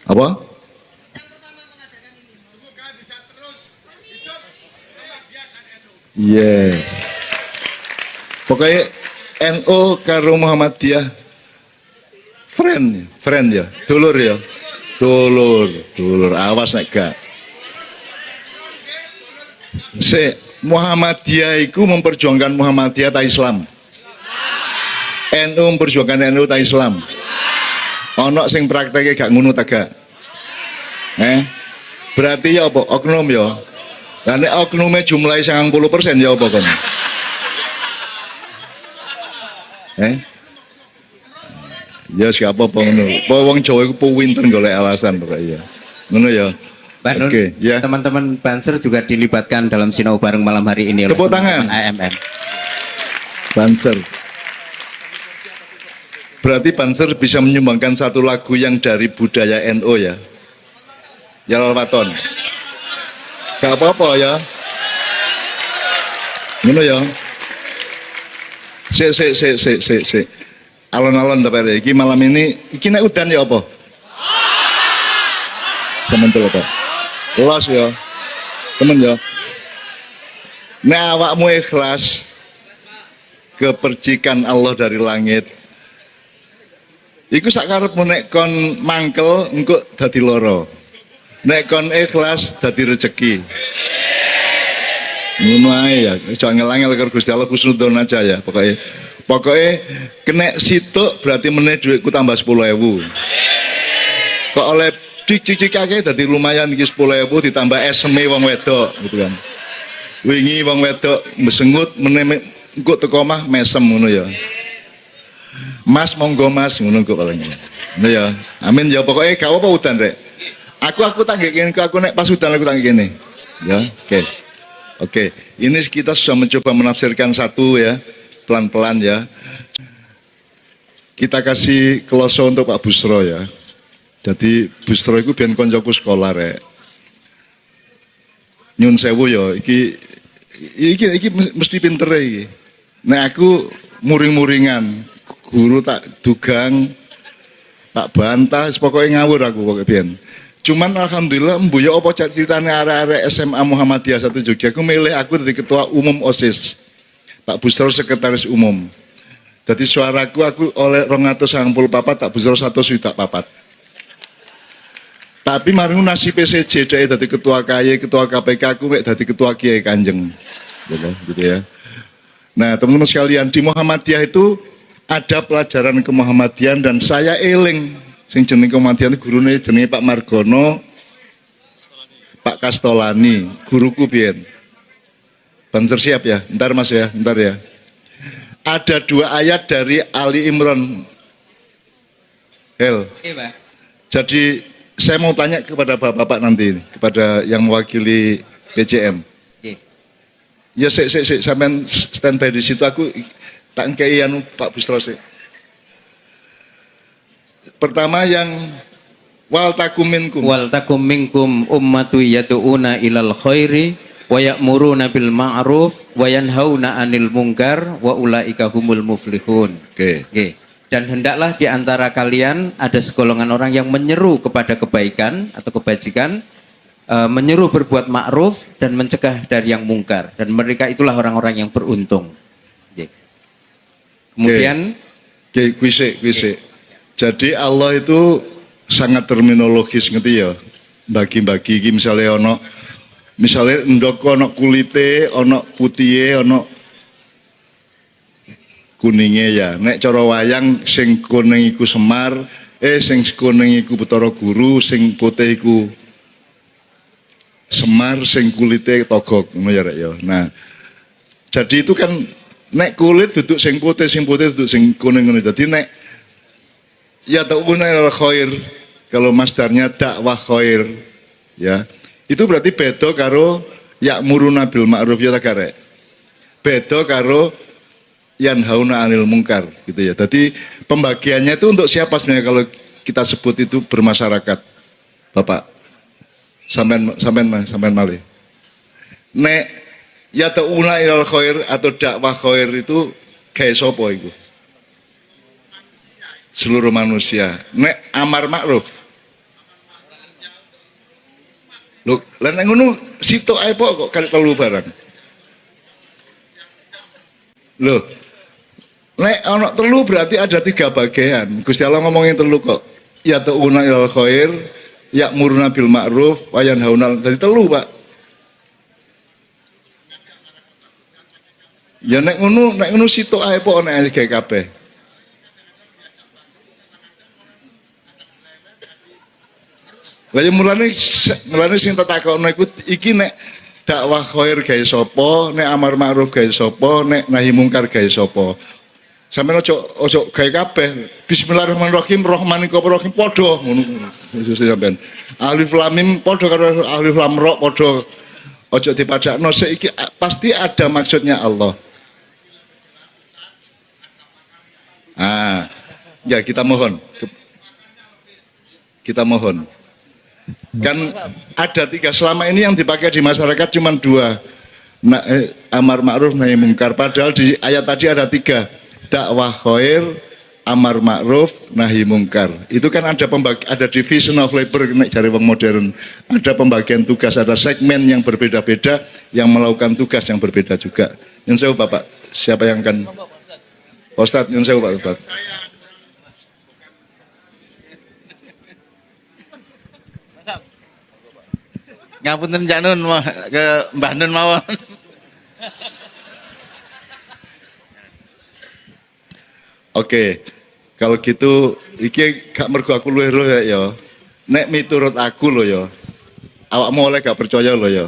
Apa? Yes. Pokoknya NU karo Muhammadiyah friend ya, dulur ya. Dulur, awas nek gak. Muhammadiyah iku memperjuangkan Muhammadiyah ta Islam. NU memperjuangkan NU ta Islam. Ono sing prakteknya gak ngono ta gak? Berarti ya apa? Oknum ya. Lah nek oknume jumlahe 90% ya apa kon? Ya siapa apa ngono. Wong Jawa iku pinter golek alasan pokoknya. Ngono ya. Pak Nun, ya. Teman-teman Banser juga dilibatkan dalam sinau bareng malam hari ini. Tepuk tangan. AMM. Banser. Berarti Banser bisa menyumbangkan satu lagu yang dari budaya NU ya. Jalal Waton. Gak apa-apa ya. Ngono ya. Sik. Alon-alon tapi iki malam ini iki nek udan ya apa? Sementul apa? Los ya. Temen ya. Nek awakmu ikhlas kepercikan Allah dari langit. Iku sak karepmu nek kon mangkel engko dadi loro. Nek kon ikhlas dadi rezeki. Ngono ae ya, aja ngel-ngel karo Gusti Allah kusnudon aja ya pokoknya. Pokoknya kena situk berarti meneh duitku tambah 10.000. Kok oleh cicik kakek dari lumayan iki 10.000 ditambah esme wong wedok gitu kan. Wingi wong wedok mesengut meneh engko teko omah mesem ngono ya. Mas monggo Mas ngono kok paling. Ngono ya. Amin ya pokoknya gak apa udan rek. Aku tak ngene aku nek pas udan aku tak ngene. Ya, Oke. Ini kita sudah mencoba menafsirkan satu ya. Pelan-pelan ya. Kita kasih kloso untuk Pak Busro ya. Jadi Busro itu biar koncoku sekolah rek. Nyun sewu ya, iki mesti pinter iki. Nah aku muring-muringan, guru tak dugang, tak bantah, pokoknya ngawur aku pokoknya biar. Cuman alhamdulillah mbuya apa ceritane arek-arek SMA Muhammadiyah 1 Jogja aku milih aku dari ketua umum OSIS. Pak Busro sekretaris umum. Jadi suaraku aku oleh 294 tak Busro 1 swidak papat. Tapi mari nasib PCJ dari ketua KY, ketua KPK aku mek dari ketua Kiai Kanjeng. Gitu ya. Nah, teman-teman sekalian di Muhammadiyah itu ada pelajaran kemuhammadian dan saya eling sing jeneng kemuhammadian gurune jenenge Pak Margono, Pak Kastolani, guruku biyen. Banser siap ya, ntar mas ya, ntar ya. Ada 2 ayat dari Ali Imran. Jadi saya mau tanya kepada bapak-bapak nanti, kepada yang mewakili PCM. Ya, sampean standby di situ aku tak ngkei anu Pak Busro sih. Pertama yang wal takum minkum ummatu yatu'una ilal khairi wa ya'muruna bil ma'ruf wa yanhauna 'anil munkar wa ulaika humul muflihun. Oke. Dan hendaklah di antara kalian ada segolongan orang yang menyeru kepada kebaikan atau kebajikan, menyeru berbuat ma'ruf dan mencegah dari yang mungkar, dan mereka itulah orang-orang yang beruntung. Kemudian kuise. Jadi Allah itu sangat terminologis ngerti ya. Bagi-bagi iki misalnya ndok ono kulite, ono putihe, ono kuninge ya. Nek cara wayang sing kuning iku Semar, sing kuning iku Bathara Guru, sing putih iku Semar, sing kulite Togog, ngono ya rek ya. Nah, jadi itu kan nek kulit duduk sing putih duduk sing kuning ngono. Jadi nek ya ta'una ilal khair, kalau masdarnya dakwah khair ya. Itu berarti beda karo ya'muruna bil ma'ruf ya tak arek. Beda karo yanhauna 'anil munkar gitu ya. Jadi pembagiannya itu untuk siapa sebenarnya kalau kita sebut itu bermasyarakat. Bapak. Sampean malih. Nek ya ta'una ilal khair atau dakwah khair itu gawe sapa iku? Seluruh manusia. Nek amar ma'ruf. Lho, lan nek ngono sitok ae kok kali telu barang. Lho, nek ana telu berarti ada 3 bagian. Gusti Allah ngomongin telu kok. Ya ta'una ilal khair, ya'muruna bil ma'ruf wa yanhauna. Jadi telu, Pak. Ya nek ngono sitok ae kok nek gawe kabeh. Lah ya mulane sing tak takokno iku iki nek dakwah khair gawe sapa, nek amar ma'ruf gawe sapa, nek nahi mungkar gawe sapa. Sampeyan ojo gawe kabeh. Bismillahirrahmanirrahim, Rahmanirrahim padha ngono. Sampeyan. Alif lam mim padha karo alif lam ra padha. Ojo dipadakno iki pasti ada maksudnya Allah. Ya kita mohon. Kita mohon. Kan ada 3 selama ini yang dipakai di masyarakat cuma 2. Amar ma'ruf nahi mungkar. Padahal di ayat tadi ada 3. Dakwah khair, amar ma'ruf nahi mungkar. Itu kan ada division of labor nek cari wong modern. Ada pembagian tugas, ada segmen yang berbeda-beda yang melakukan tugas yang berbeda juga. Nyun sewu Bapak, siapa yang akan Ustaz, nyun sewu Pak Ustaz. Ngapunten Cak Nun ke Mbah Nun mawon. Oke. Kalau gitu iki gak mergo aku luwih roh ya. Nek miturut aku lho ya. Awakmu oleh gak percaya lho ya.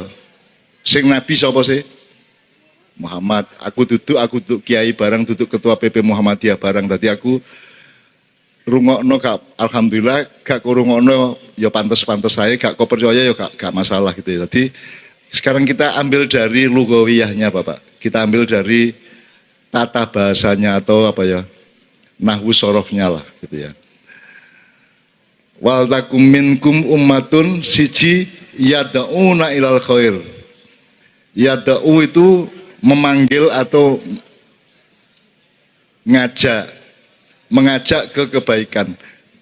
Sing nabi sapa sih? Muhammad. Aku duduk kiai barang, duduk ketua PP Muhammadiyah barang. Tadi aku rungokno gak, alhamdulillah gak kurungokno ya pantes-pantes saya, gak kau percaya ya gak masalah gitu ya. Jadi sekarang kita ambil dari lugawiyahnya Bapak, kita ambil dari tata bahasanya atau apa ya, nahwu sorofnya lah gitu ya. Wal takum minkum ummatun siji yad'una ilal khair. Yad'u itu memanggil atau mengajak ke kebaikan.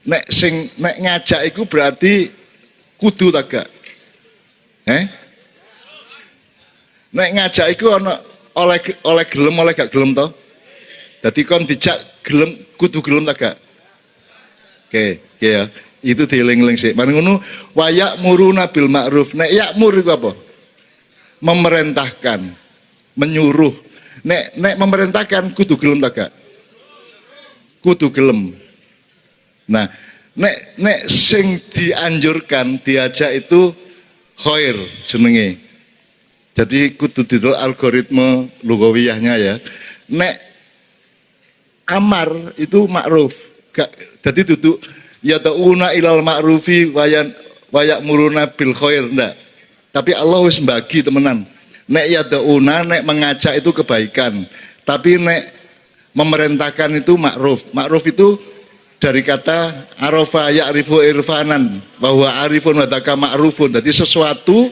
Nek ngajak itu berarti kudu tak gak? Nek ngajak itu oleh gelem oleh gak gelem to? Dadi kon dijak gelem kudu gelem tak gak? Oke ya. Itu dieling-eling sih. Mari ngono wayak muruna bil ma'ruf. Nek yakmur itu apa? Memerintahkan, menyuruh. Nek memerintahkan kudu gelem tak gak? Kudu gelem. Nah, nek sing dianjurkan diajak itu khair jenenge. Jadi kudu didol algoritma lugawiyahnya ya. Nek amar itu ma'ruf. Jadi duduk ya ta'una ilal ma'rufi wayak muruna bil khair ndak. Tapi Allah wis bagi temenan. Nek ya ta'una nek mengajak itu kebaikan. Tapi nek memerintahkan itu ma'ruf. Ma'ruf itu dari kata arafa ya'rifu irfanan bahwa arifun wadaka ma'rufun. Jadi sesuatu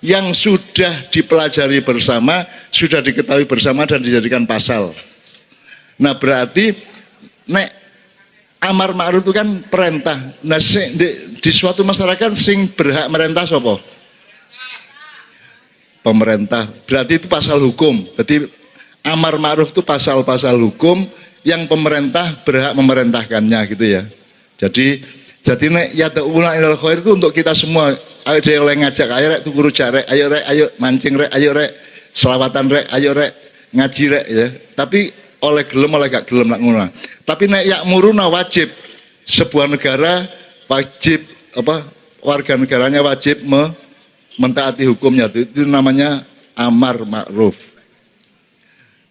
yang sudah dipelajari bersama, sudah diketahui bersama dan dijadikan pasal. Nah berarti nek amar ma'ruf itu kan perintah. Nah di suatu masyarakat sing berhak merintah sapa? Pemerintah. Berarti itu pasal hukum. Jadi amar ma'ruf itu pasal-pasal hukum yang pemerintah berhak memerintahkannya gitu ya. Jadi nek ya ta'una ilal khair itu untuk kita semua. Ayo dhewe oleh ngajak ayo rek tuku rujak rek, ayo mancing rek, ayo rek selawatan rek, ayo rek ngaji rek ya. Tapi oleh gelem oleh gak gelem lak ngono. Tapi nek yakmuruna wajib sebuah negara wajib warga negaranya wajib mentaati hukumnya itu namanya amar ma'ruf.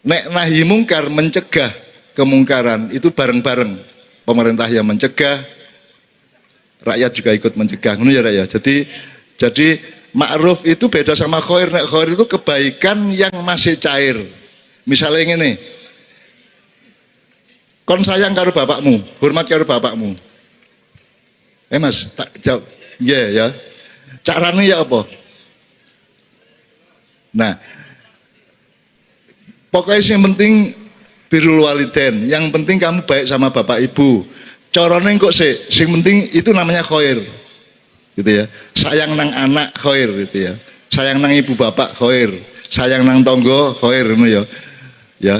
Nek nahi mungkar mencegah kemungkaran itu bareng-bareng pemerintah yang mencegah, rakyat juga ikut mencegah, ngono ya rakyat. Jadi ma'ruf itu beda sama khair. Nek khair itu kebaikan yang masih cair. Misalnya ini, kon sayang karo bapakmu, hormat karo bapakmu. Mas, tak jawab. Iya ya. Caranya ya apa? Nah, pokoknya yang penting birrul walidain. Yang penting kamu baik sama bapak ibu. Caranya kok sih, yang penting itu namanya khair. Gitu ya. Sayang nang anak khair gitu ya. Sayang nang ibu bapak khair. Sayang nang tonggo khair ngono ya. Ya.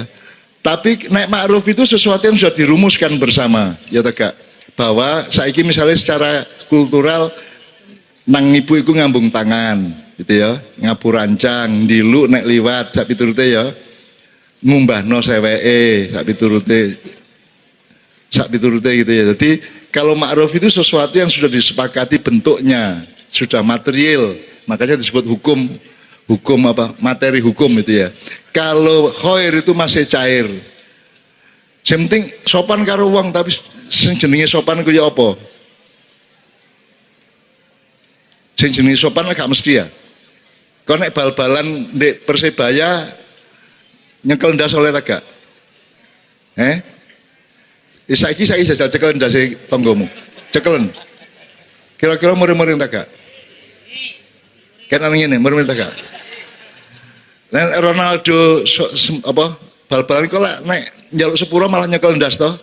Tapi naik ma'ruf itu sesuatu yang sudah dirumuskan bersama, ya tegak. Bahwa saiki misalnya secara kultural nang ibu itu ngambung tangan, gitu ya, ngapur rancang, dilu nek liwat, sak piturute ya, ngumbahno seweke, sak piturute gitu ya. Jadi kalau ma'ruf itu sesuatu yang sudah disepakati bentuknya, sudah material, makanya disebut hukum apa, materi hukum itu ya. Kalau khair itu masih cair. Yang penting sopan karo wong, tapi sing jenenge sopan ku ya apa? Sing jenenge sopan gak mesti ya. Kau nek bal-balan di Persebaya nyekel ndas oleh gak? Saiki jajal cekel ndas tonggomu. Cekelen. Kira-kira murid-murid tak gak? Kan ngene, murid tak gak? Nek Ronaldo apa bal-balan kok lek nek njaluk sepuro malah nyekel ndas toh.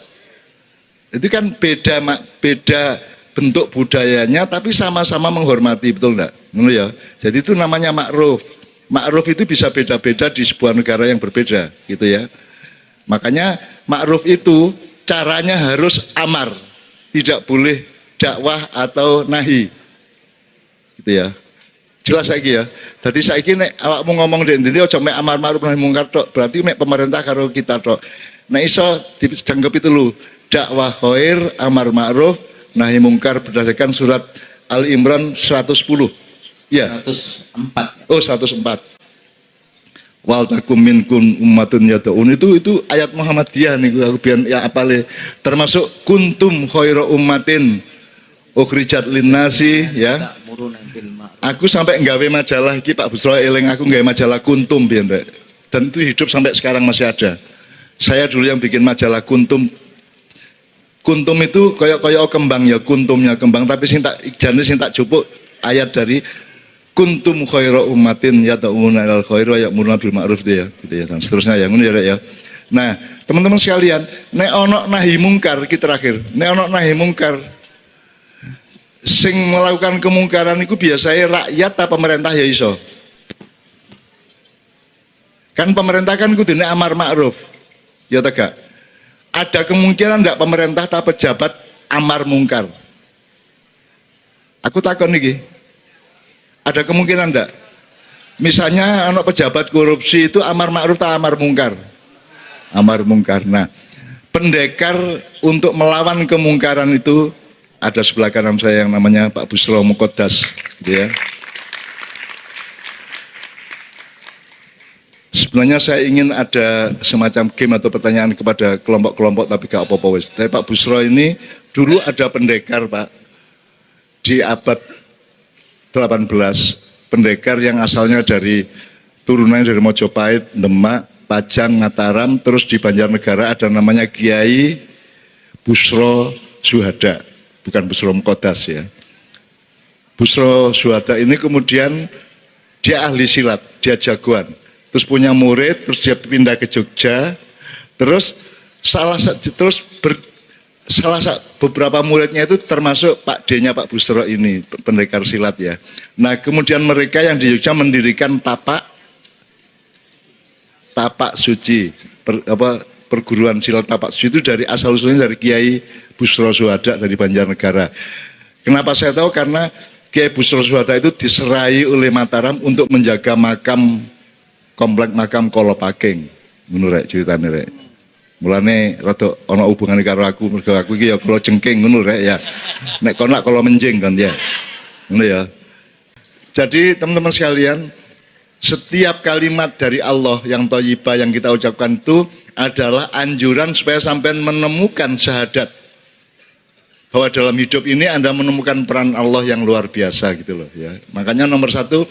Itu kan beda bentuk budayanya tapi sama-sama menghormati, betul enggak? Ngono ya. Jadi itu namanya ma'ruf. Ma'ruf itu bisa beda-beda di sebuah negara yang berbeda, gitu ya. Makanya ma'ruf itu caranya harus amar. Tidak boleh dakwah atau nahi. Gitu ya. Jelas saiki ya. Jadi saiki nek awakmu ngomong ndek ndi aja mek amar ma'ruf nahi mungkar tok, berarti mek pemerintah karo kita tok. Nek iso dianggap itu lho, dakwah khair, amar ma'ruf, nahi mungkar berdasarkan surat Al-Imran 110. Ya. 104. Oh, 104. Wal takum minkum ummatun yad'un itu ayat Muhammadiyah niku aku biyen ya apale, termasuk kuntum khairu ummatin ukhrijat linnasi ya. Aku sampai nggawe majalah iki Pak Busro eling aku nggawe majalah kuntum biyen Rek. Dan itu hidup sampai sekarang masih ada. Saya dulu yang bikin majalah kuntum. Kuntum itu koyok kembang ya, kuntumnya kembang, tapi sing tak jane sing tak jupuk ayat dari kuntum khairu ummatin yad'una ilal khair wa ya'muruna bil ma'ruf gitu ya dan seterusnya ya ngono ya Rek ya. Nah, teman-teman sekalian, nek ono nahi mungkar iki terakhir. Nek ono nahi mungkar sing melakukan kemungkaran itu biasanya rakyat atau pemerintah ya iso. Kan pemerintah kan kudune amar ma'ruf. Ya tegak. Ada kemungkinan enggak pemerintah atau pejabat amar mungkar? Aku takon niki. Ada kemungkinan enggak? Misalnya anak pejabat korupsi itu amar ma'ruf atau amar mungkar? Amar mungkar. Nah, pendekar untuk melawan kemungkaran itu ada sebelah kanan saya yang namanya Pak Busro Muqaddas, gitu ya. Sebenarnya saya ingin ada semacam game atau pertanyaan kepada kelompok-kelompok tapi gak apa-apa wis. Tapi Pak Busro ini dulu ada pendekar Pak di abad 18, pendekar yang asalnya dari turunannya dari Mojopahit, Demak, Pajang, Mataram, terus di Banjarnegara ada namanya Kiai Busro Suhada, bukan Busro Muqaddas ya. Busro Suhada ini kemudian dia ahli silat, dia jagoan. Terus punya murid, terus dia pindah ke Jogja, terus beberapa muridnya itu termasuk Pak D-nya Pak Busro ini, pendekar silat ya. Nah kemudian mereka yang di Jogja mendirikan tapak suci, perguruan silat tapak suci itu dari asal usulnya dari Kiai Busro Suhada dari Banjarnegara. Kenapa saya tahu? Karena Kiai Busro Suhada itu diserai oleh Mataram untuk menjaga komplek makam Kolopaking, menurut ceritanya Rek. Mulane rada ana hubungane karo aku, mergo aku iki ya kala jengking ngono Rek ya. Nek kon lak kala menjing kan ya. Ngono ya. Jadi teman-teman sekalian, setiap kalimat dari Allah yang thayyibah yang kita ucapkan itu adalah anjuran supaya sampai menemukan syahadat. Bahwa dalam hidup ini Anda menemukan peran Allah yang luar biasa gitu loh ya. Makanya nomor satu,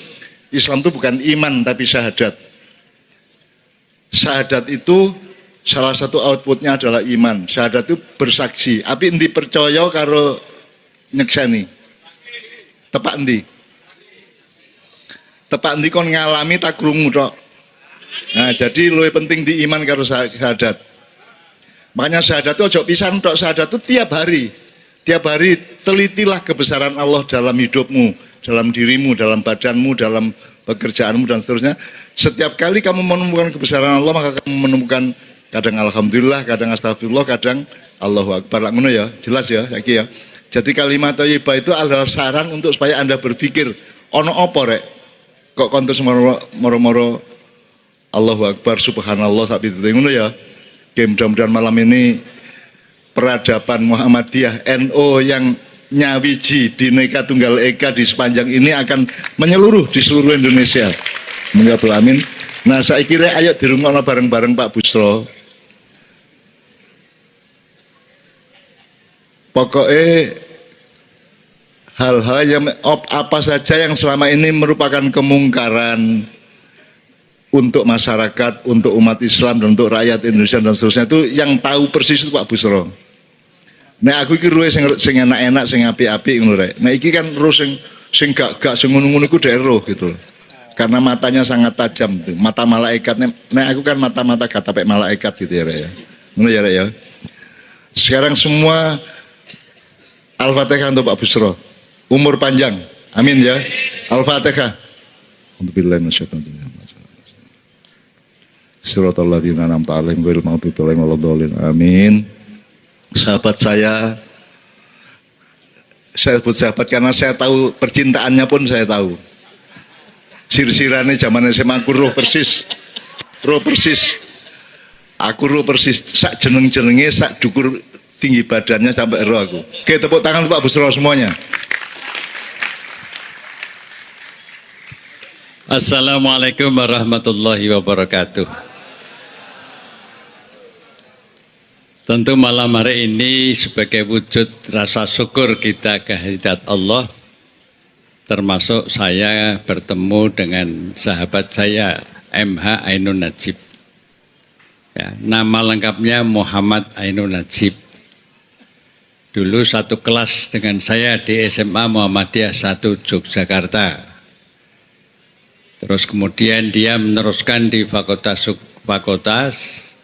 Islam itu bukan iman tapi syahadat. Syahadat itu salah satu outputnya adalah iman. Syahadat itu bersaksi. Tapi inti percaya karo nyekseni. Tepak endi? Tepak endi kon ngalami tak krungu tok. Nah, jadi luwih penting di iman karo syahadat. Makanya syahadat itu ojo pisan tok, syahadat itu tiap hari. Tiap hari telitilah kebesaran Allah dalam hidupmu, dalam dirimu, dalam badanmu, dalam pekerjaanmu dan seterusnya. Setiap kali kamu menemukan kebesaran Allah, maka kamu menemukan kadang alhamdulillah, kadang astagfirullah, kadang Allahu Akbar. Ngono ya, jelas ya, saiki ya. Jadi kalimat thayyibah itu adalah saran untuk supaya Anda berpikir, ono apa rek? Kok kontes moro-moro Allahu Akbar, subhanallah, sak pitu ngono ya. Oke, mudah-mudahan malam ini peradaban Muhammadiyah NU yang nyawiji Bhinneka Tunggal Ika di sepanjang ini akan menyeluruh di seluruh Indonesia. Amin. Nah, saya kira ayo dirungokno bareng-bareng Pak Busro. Pokoknya hal-hal yang apa saja yang selama ini merupakan kemungkaran untuk masyarakat, untuk umat Islam dan untuk rakyat Indonesia dan seterusnya, itu yang tahu persis itu Pak Busro. Nah aku iki ruwe sing enak-enak, sing apik-apik ngono rek. Nah iki kan roh sing gak sing ngono-ngono iku dhek roh gitu. Karena matanya sangat tajam tuh. Mata malaikatnya. Nah aku kan mata-mata gak tapek malaikat gitu ya rek ya. Ngono ya rek ya. Sekarang semua Al-Fatihah untuk Pak Busro. Umur panjang. Amin ya. Al-Fatihah. Alhamdulillah minasyaitonir rajim. Siratal ladzina an'amta 'alaihim ghairil maghdubi 'alaihim waladdallin. Amin. Sahabat saya sebut sahabat karena saya tahu percintaannya pun saya tahu. Sir-sirane zaman SMA aku roh persis. Aku roh persis. Sak jeneng-jenenge, sak dukur tinggi badannya sampai roh aku. Oke, tepuk tangan Pak Busro semuanya. Assalamualaikum warahmatullahi wabarakatuh. Tentu malam hari ini sebagai wujud rasa syukur kita kehadirat Allah, termasuk saya bertemu dengan sahabat saya MH Ainun Najib. Ya, nama lengkapnya Muhammad Ainun Najib. Dulu satu kelas dengan saya di SMA Muhammadiyah 1 Yogyakarta. Terus kemudian dia meneruskan di Fakultas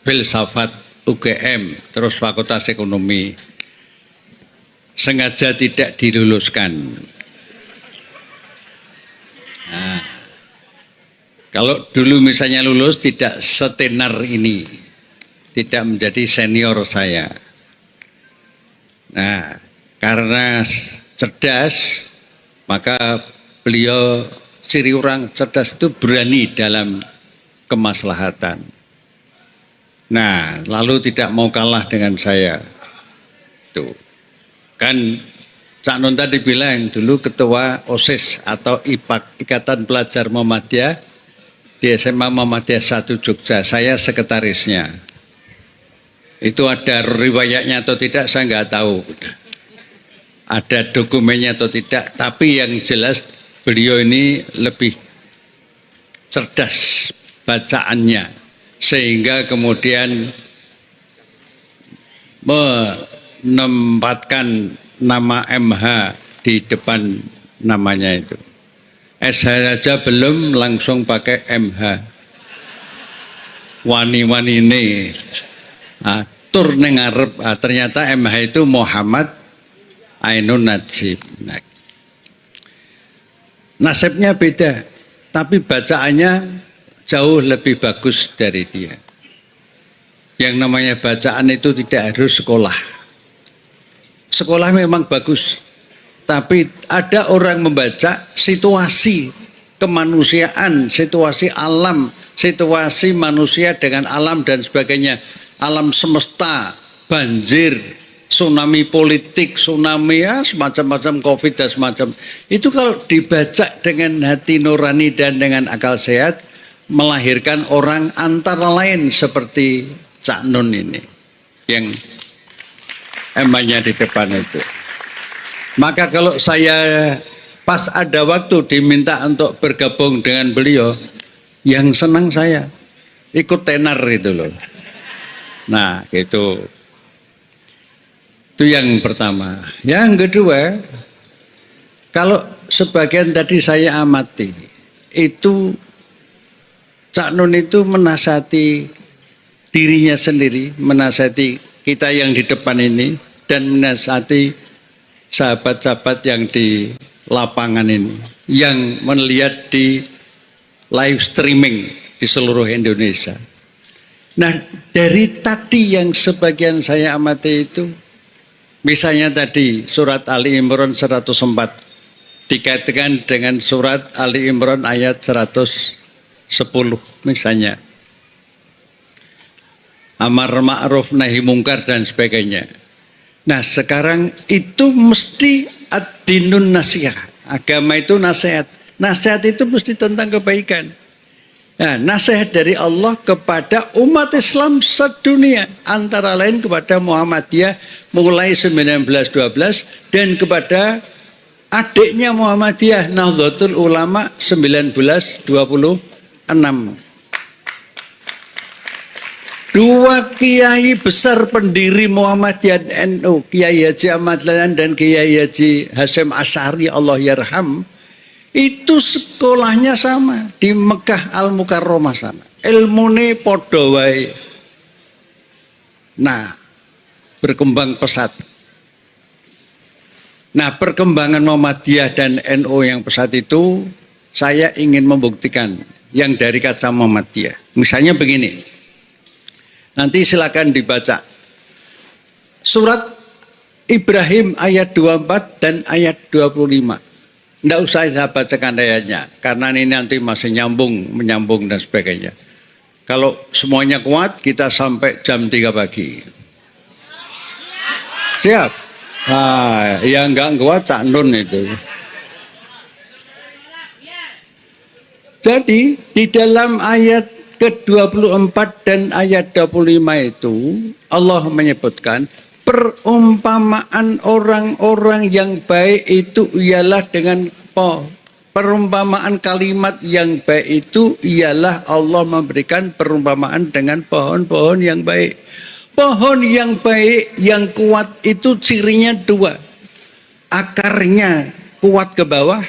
Filsafat UGM, terus Fakultas Ekonomi. Sengaja tidak diluluskan. Nah, kalau dulu misalnya lulus tidak setenar ini, tidak menjadi senior saya. Nah, karena cerdas, maka beliau ciri orang cerdas itu berani dalam kemaslahatan. Nah, lalu tidak mau kalah dengan saya. Tuh. Kan Cak Nun tadi bilang dulu ketua OSIS atau IPAK, Ikatan Pelajar Muhammadiyah di SMA Muhammadiyah 1 Jogja. Saya sekretarisnya. Itu ada riwayatnya atau tidak saya nggak tahu. Ada dokumennya atau tidak, tapi yang jelas beliau ini lebih cerdas bacaannya. Sehingga kemudian menempatkan nama MH di depan namanya itu. SH saja belum langsung pakai MH. Wani-wani ini. Tur ning ngarep, ternyata MH itu Muhammad Ainun Najib. Nah, nasibnya beda, tapi bacaannya jauh lebih bagus dari dia. Yang namanya bacaan itu tidak harus sekolah. Sekolah memang bagus, tapi ada orang membaca situasi kemanusiaan, situasi alam, situasi manusia dengan alam dan sebagainya. Alam semesta, banjir, tsunami politik, tsunami ya semacam-macam COVID dan semacam. Itu kalau dibaca dengan hati nurani dan dengan akal sehat, melahirkan orang antara lain seperti Cak Nun ini yang emangnya di depan itu. Maka kalau saya pas ada waktu diminta untuk bergabung dengan beliau, yang senang saya ikut tenar itu loh. Nah gitu. Itu yang pertama. Yang kedua, kalau sebagian tadi saya amati, itu Cak Nun itu menasihati dirinya sendiri, menasihati kita yang di depan ini, dan menasihati sahabat-sahabat yang di lapangan ini, yang melihat di live streaming di seluruh Indonesia. Nah, dari tadi yang sebagian saya amati itu, misalnya tadi surat Ali Imran 104 dikaitkan dengan surat Ali Imran ayat 110 misalnya. Amar ma'ruf nahi mungkar dan sebagainya. Nah, sekarang itu mesti ad-dinun nasihat. Agama itu nasihat. Nasihat itu mesti tentang kebaikan. Nah, nasihat dari Allah kepada umat Islam sedunia, antara lain kepada Muhammadiyah mulai 1912 dan kepada adiknya Muhammadiyah Nahdlatul Ulama 1926. Dua kiai besar pendiri Muhammadiyah NU, Kiai Haji Ahmad Dahlan dan Kiai Haji Hasyim Asy'ari Allah yarham, itu sekolahnya sama di Mekah Al Mukarramah sana. Ilmune padha wae. Nah, berkembang pesat. Nah, perkembangan Muhammadiyah dan NU yang pesat itu saya ingin membuktikan yang dari kaca Muhammadiyah. Misalnya begini. Nanti silakan dibaca. Surat Ibrahim ayat 24 dan ayat 25. Tidak usah saya bacakan ayatnya, karena ini nanti masih menyambung dan sebagainya. Kalau semuanya kuat, kita sampai jam 3 pagi. Siap? Nah, yang enggak kuat Cak Nun itu. Jadi, di dalam ayat ke-24 dan ayat 25 itu, Allah menyebutkan, perumpamaan orang-orang yang baik itu ialah dengan perumpamaan kalimat yang baik itu ialah Allah memberikan perumpamaan dengan pohon-pohon yang baik. Pohon yang baik, yang kuat itu cirinya dua. Akarnya kuat ke bawah.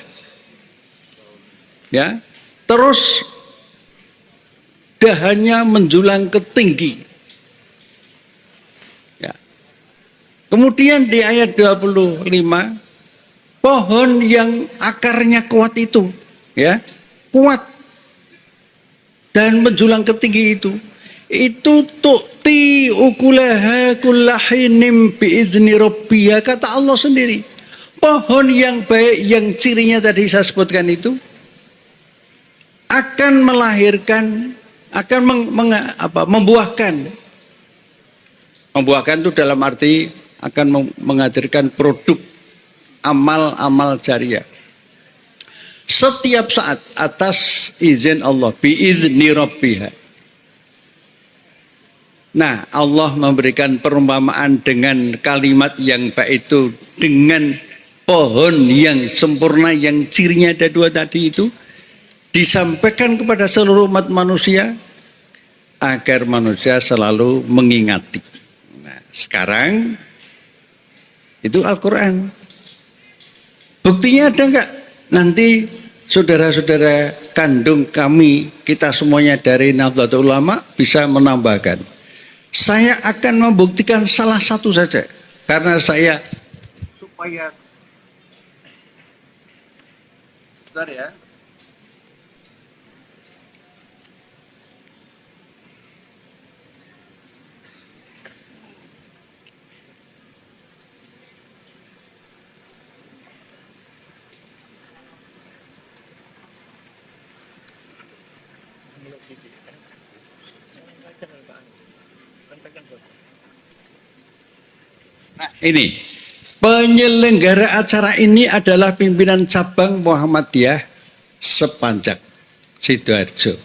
Ya. Terus dahannya menjulang ke tinggi. Kemudian di ayat 25, pohon yang akarnya kuat itu, ya, kuat dan menjulang ke tinggi itu tu'ti ukulaha kullahinim biizni rabbiha, kata Allah sendiri. Pohon yang baik yang cirinya tadi saya sebutkan itu akan melahirkan, akan membuahkan. Membuahkan itu dalam arti akan menghadirkan produk amal-amal jariah setiap saat atas izin Allah, biizni rabbiha. Nah, Allah memberikan perumpamaan dengan kalimat yang baik itu, dengan pohon yang sempurna yang cirinya ada dua tadi itu, disampaikan kepada seluruh umat manusia agar manusia selalu mengingati. Nah, sekarang itu Al-Quran. Buktinya ada enggak? Nanti saudara-saudara kandung kami, kita semuanya dari Nahdlatul Ulama bisa menambahkan. Saya akan membuktikan salah satu saja. Karena saya supaya bentar ya. Nah, ini penyelenggara acara ini adalah pimpinan cabang Muhammadiyah sepanjang Sidoarjo.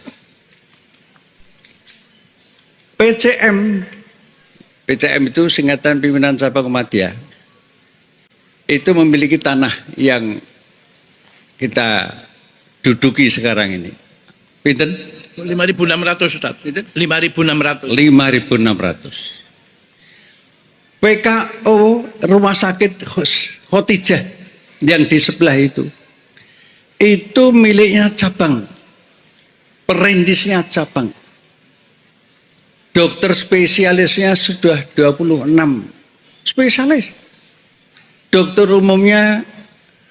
PCM itu singkatan pimpinan cabang Muhammadiyah. Itu memiliki tanah yang kita duduki sekarang ini. Pinten? 5.600 Ustaz. 5.600. 5.600. PKO Rumah Sakit Khotijah yang di sebelah itu itu miliknya cabang, perintisnya cabang. Dokter spesialisnya sudah 26 spesialis. Dokter umumnya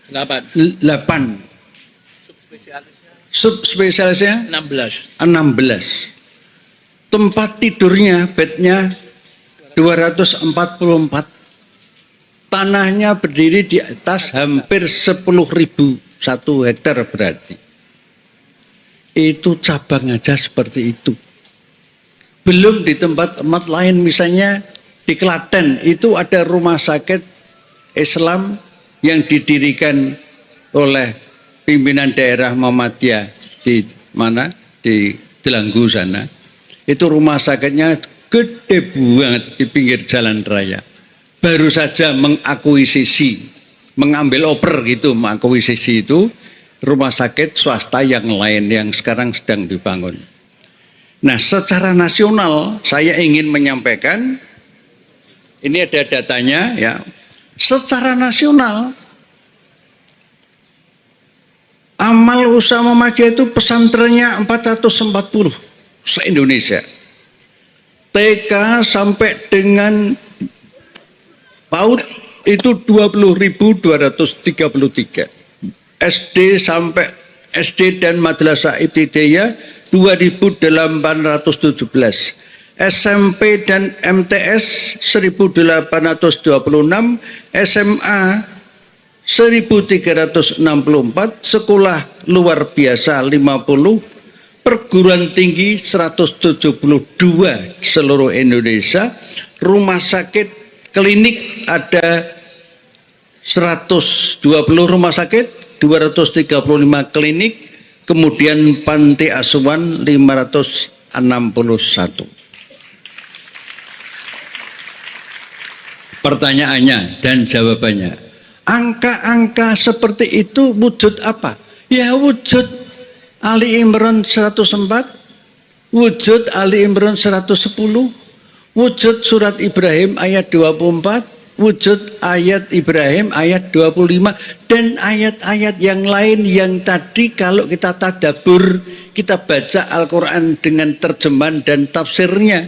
8. Subspesialisnya 16. Tempat tidurnya, bednya 244. Tanahnya berdiri di atas hampir 10.000, 1 hektar berarti. Itu cabang aja seperti itu. Belum di tempat-tempat lain, misalnya di Klaten itu ada rumah sakit Islam yang didirikan oleh pimpinan daerah Muhammadiyah di mana? Di Delanggu sana. Itu rumah sakitnya gede banget di pinggir jalan raya. Baru saja mengakuisisi, mengambil oper gitu, mengakuisisi itu rumah sakit swasta yang lain yang sekarang sedang dibangun. Nah, secara nasional saya ingin menyampaikan, ini ada datanya ya. Secara nasional amal usaha Muhammadiyah itu pesantrennya 440 se-Indonesia. TK sampai dengan PAUD itu 20.233. SD sampai SD dan Madrasah Ibtidaiyah 2.817. SMP dan MTS 1.826, SMA 1.364, sekolah luar biasa 50, perguruan tinggi 172 seluruh Indonesia, rumah sakit klinik ada 120 rumah sakit, 235 klinik, kemudian panti asuhan 561. Pertanyaannya dan jawabannya, angka-angka seperti itu wujud apa? Ya wujud Ali Imran 104, wujud Ali Imran 110, wujud surat Ibrahim ayat 24, wujud ayat Ibrahim ayat 25, dan ayat-ayat yang lain yang tadi kalau kita tadabbur, kita baca Al-Quran dengan terjemahan dan tafsirnya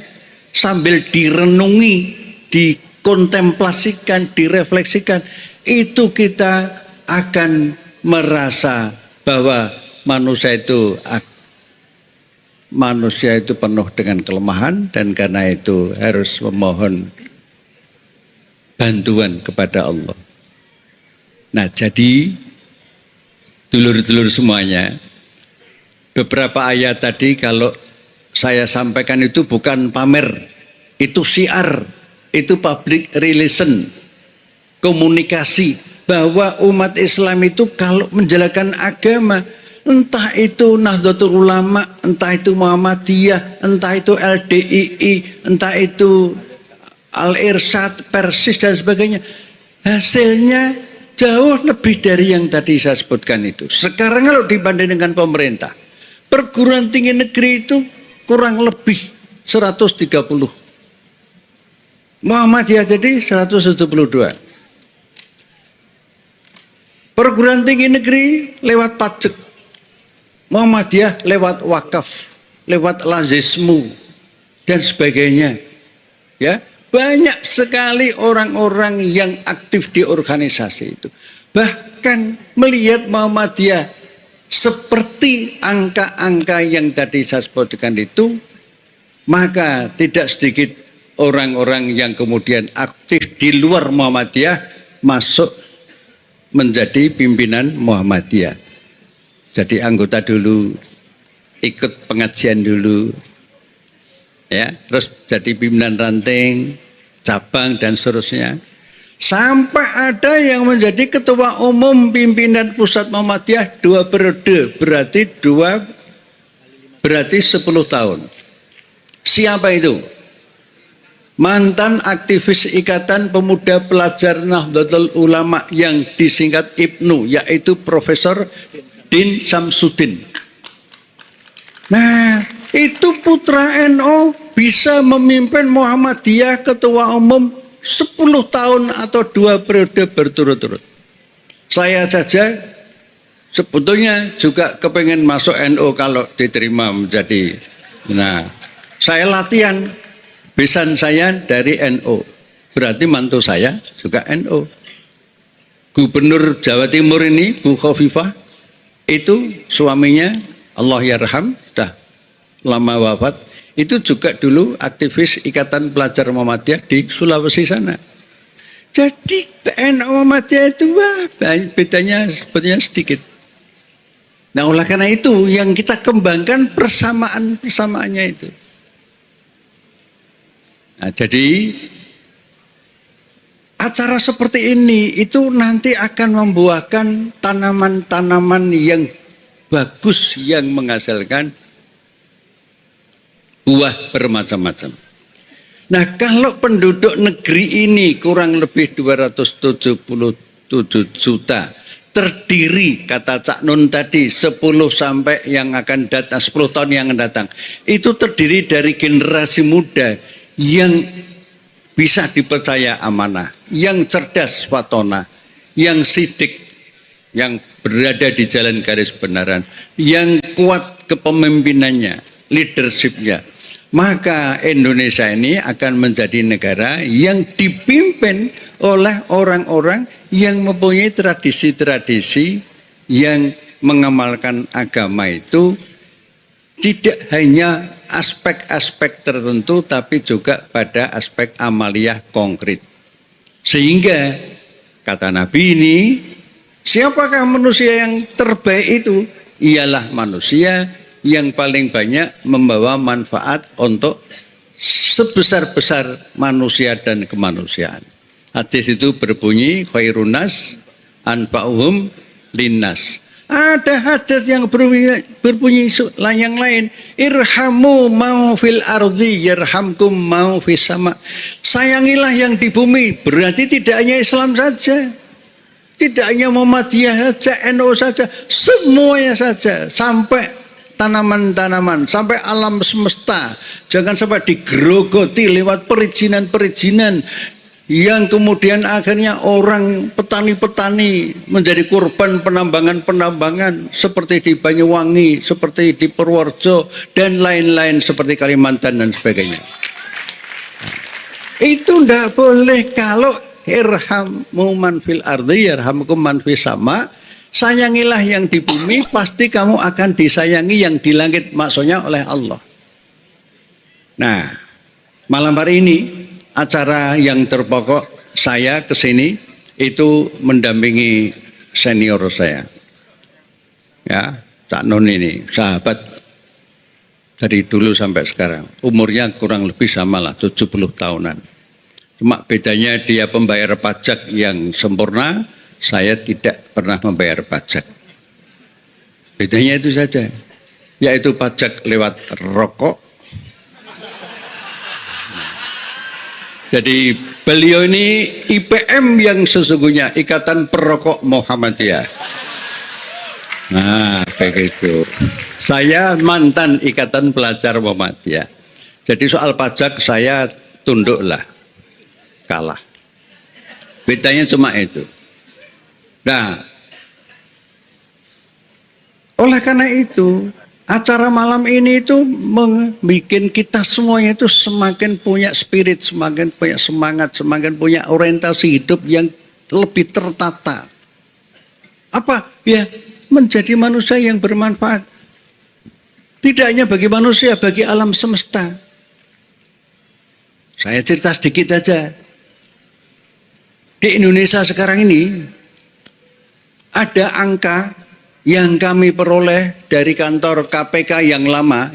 sambil direnungi, dikontemplasikan, direfleksikan, itu kita akan merasa bahwa manusia itu penuh dengan kelemahan, dan karena itu harus memohon bantuan kepada Allah. Nah, jadi dulur-dulur semuanya, beberapa ayat tadi kalau saya sampaikan itu bukan pamer, itu syiar, itu public relation, komunikasi bahwa umat Islam itu kalau menjalankan agama, entah itu Nahdlatul Ulama, entah itu Muhammadiyah, entah itu LDII, entah itu Al-Irsyad, Persis dan sebagainya, hasilnya jauh lebih dari yang tadi saya sebutkan itu. Sekarang kalau dibanding dengan pemerintah, perguruan tinggi negeri itu kurang lebih 130. Muhammadiyah jadi 172. Perguruan tinggi negeri lewat pajak, Muhammadiyah lewat wakaf, lewat lazismu dan sebagainya. Ya, banyak sekali orang-orang yang aktif di organisasi itu. Bahkan melihat Muhammadiyah seperti angka-angka yang tadi saya sebutkan itu, maka tidak sedikit orang-orang yang kemudian aktif di luar Muhammadiyah masuk menjadi pimpinan Muhammadiyah. Jadi anggota dulu, ikut pengajian dulu, ya, terus jadi pimpinan ranting, cabang dan seterusnya. Sampai ada yang menjadi ketua umum pimpinan pusat Muhammadiyah 2 periode, berarti 10 tahun. Siapa itu? Mantan aktivis Ikatan Pemuda Pelajar Nahdlatul Ulama yang disingkat IPNU, yaitu Profesor Din Samsudin. Nah, itu putra NU bisa memimpin Muhammadiyah ketua umum 10 tahun atau 2 periode berturut-turut. Saya saja sebetulnya juga kepengen masuk NU kalau diterima menjadi. Nah, saya latihan, besan saya dari NU, berarti mantu saya juga NU. Gubernur Jawa Timur ini, Bu Khofifah, itu suaminya Allah yarham, dah lama wafat, itu juga dulu aktivis Ikatan Pelajar Muhammadiyah di Sulawesi sana. Jadi NU Muhammadiyah itu bedanya sebetulnya sedikit. Nah, oleh karena itu yang kita kembangkan persamaannya itu. Nah, jadi acara seperti ini itu nanti akan membuahkan tanaman-tanaman yang bagus yang menghasilkan buah bermacam-macam. Nah, kalau penduduk negeri ini kurang lebih 277 juta, terdiri kata Cak Nun tadi 10 sampai yang akan datang 10 tahun yang akan datang, itu terdiri dari generasi muda yang bisa dipercaya amanah, yang cerdas fatona, yang sidik, yang berada di jalan garis kebenaran, yang kuat kepemimpinannya, leadershipnya. Maka Indonesia ini akan menjadi negara yang dipimpin oleh orang-orang yang mempunyai tradisi-tradisi yang mengamalkan agama itu tidak hanya aspek-aspek tertentu tapi juga pada aspek amaliyah konkret. Sehingga kata Nabi ini, siapakah manusia yang terbaik itu? Ialah manusia yang paling banyak membawa manfaat untuk sebesar-besar manusia dan kemanusiaan. Hadis itu berbunyi khairunas anfa'uhum linnas. Ada hadis yang berbunyi yang lain, irhamu mau fil ardi yarhamkum mau fis sama. Sayangilah yang di bumi, berarti tidak hanya Islam saja, tidak hanya Muhammadiyah saja, NU saja, semuanya saja, sampai tanaman-tanaman, sampai alam semesta. Jangan sampai digerogoti lewat perizinan-perizinan yang kemudian akhirnya orang petani-petani menjadi korban penambangan-penambangan seperti di Banyuwangi, seperti di Purworejo, dan lain-lain seperti Kalimantan dan sebagainya. Itu tidak boleh. Kalau irhamu man fil ardi yarhamkum man fis sama. Sayangilah yang di bumi, pasti kamu akan disayangi yang di langit, maksudnya oleh Allah. Nah, malam hari ini acara yang terpokok saya kesini itu mendampingi senior saya, ya, Cak Nun ini sahabat dari dulu sampai sekarang, umurnya kurang lebih samalah 70 tahunan. Cuma bedanya dia pembayar pajak yang sempurna. Saya tidak pernah membayar pajak. Bedanya itu saja, yaitu pajak lewat rokok. Jadi beliau ini IPM yang sesungguhnya, Ikatan Perokok Muhammadiyah. Nah, begitu. Saya mantan Ikatan Pelajar Muhammadiyah. Jadi soal pajak saya tunduklah, kalah. Bedanya cuma itu. Nah, oleh karena itu acara malam ini itu membuat kita semuanya itu semakin punya spirit, semakin punya semangat, semakin punya orientasi hidup yang lebih tertata. Apa? Ya, menjadi manusia yang bermanfaat. Tidak hanya bagi manusia, bagi alam semesta. Saya cerita sedikit saja. Di Indonesia sekarang ini ada angka yang kami peroleh dari kantor KPK yang lama,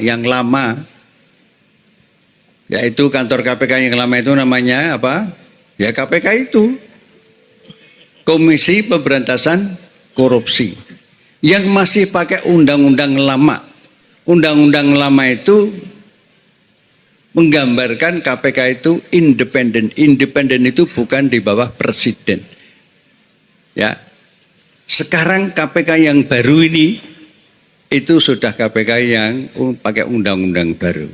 yaitu kantor KPK yang lama itu namanya apa? Ya KPK itu, Komisi Pemberantasan Korupsi, yang masih pakai undang-undang lama. Undang-undang lama itu menggambarkan KPK itu independen. Independen itu bukan di bawah presiden. Ya. Sekarang KPK yang baru ini itu sudah KPK yang pakai undang-undang baru.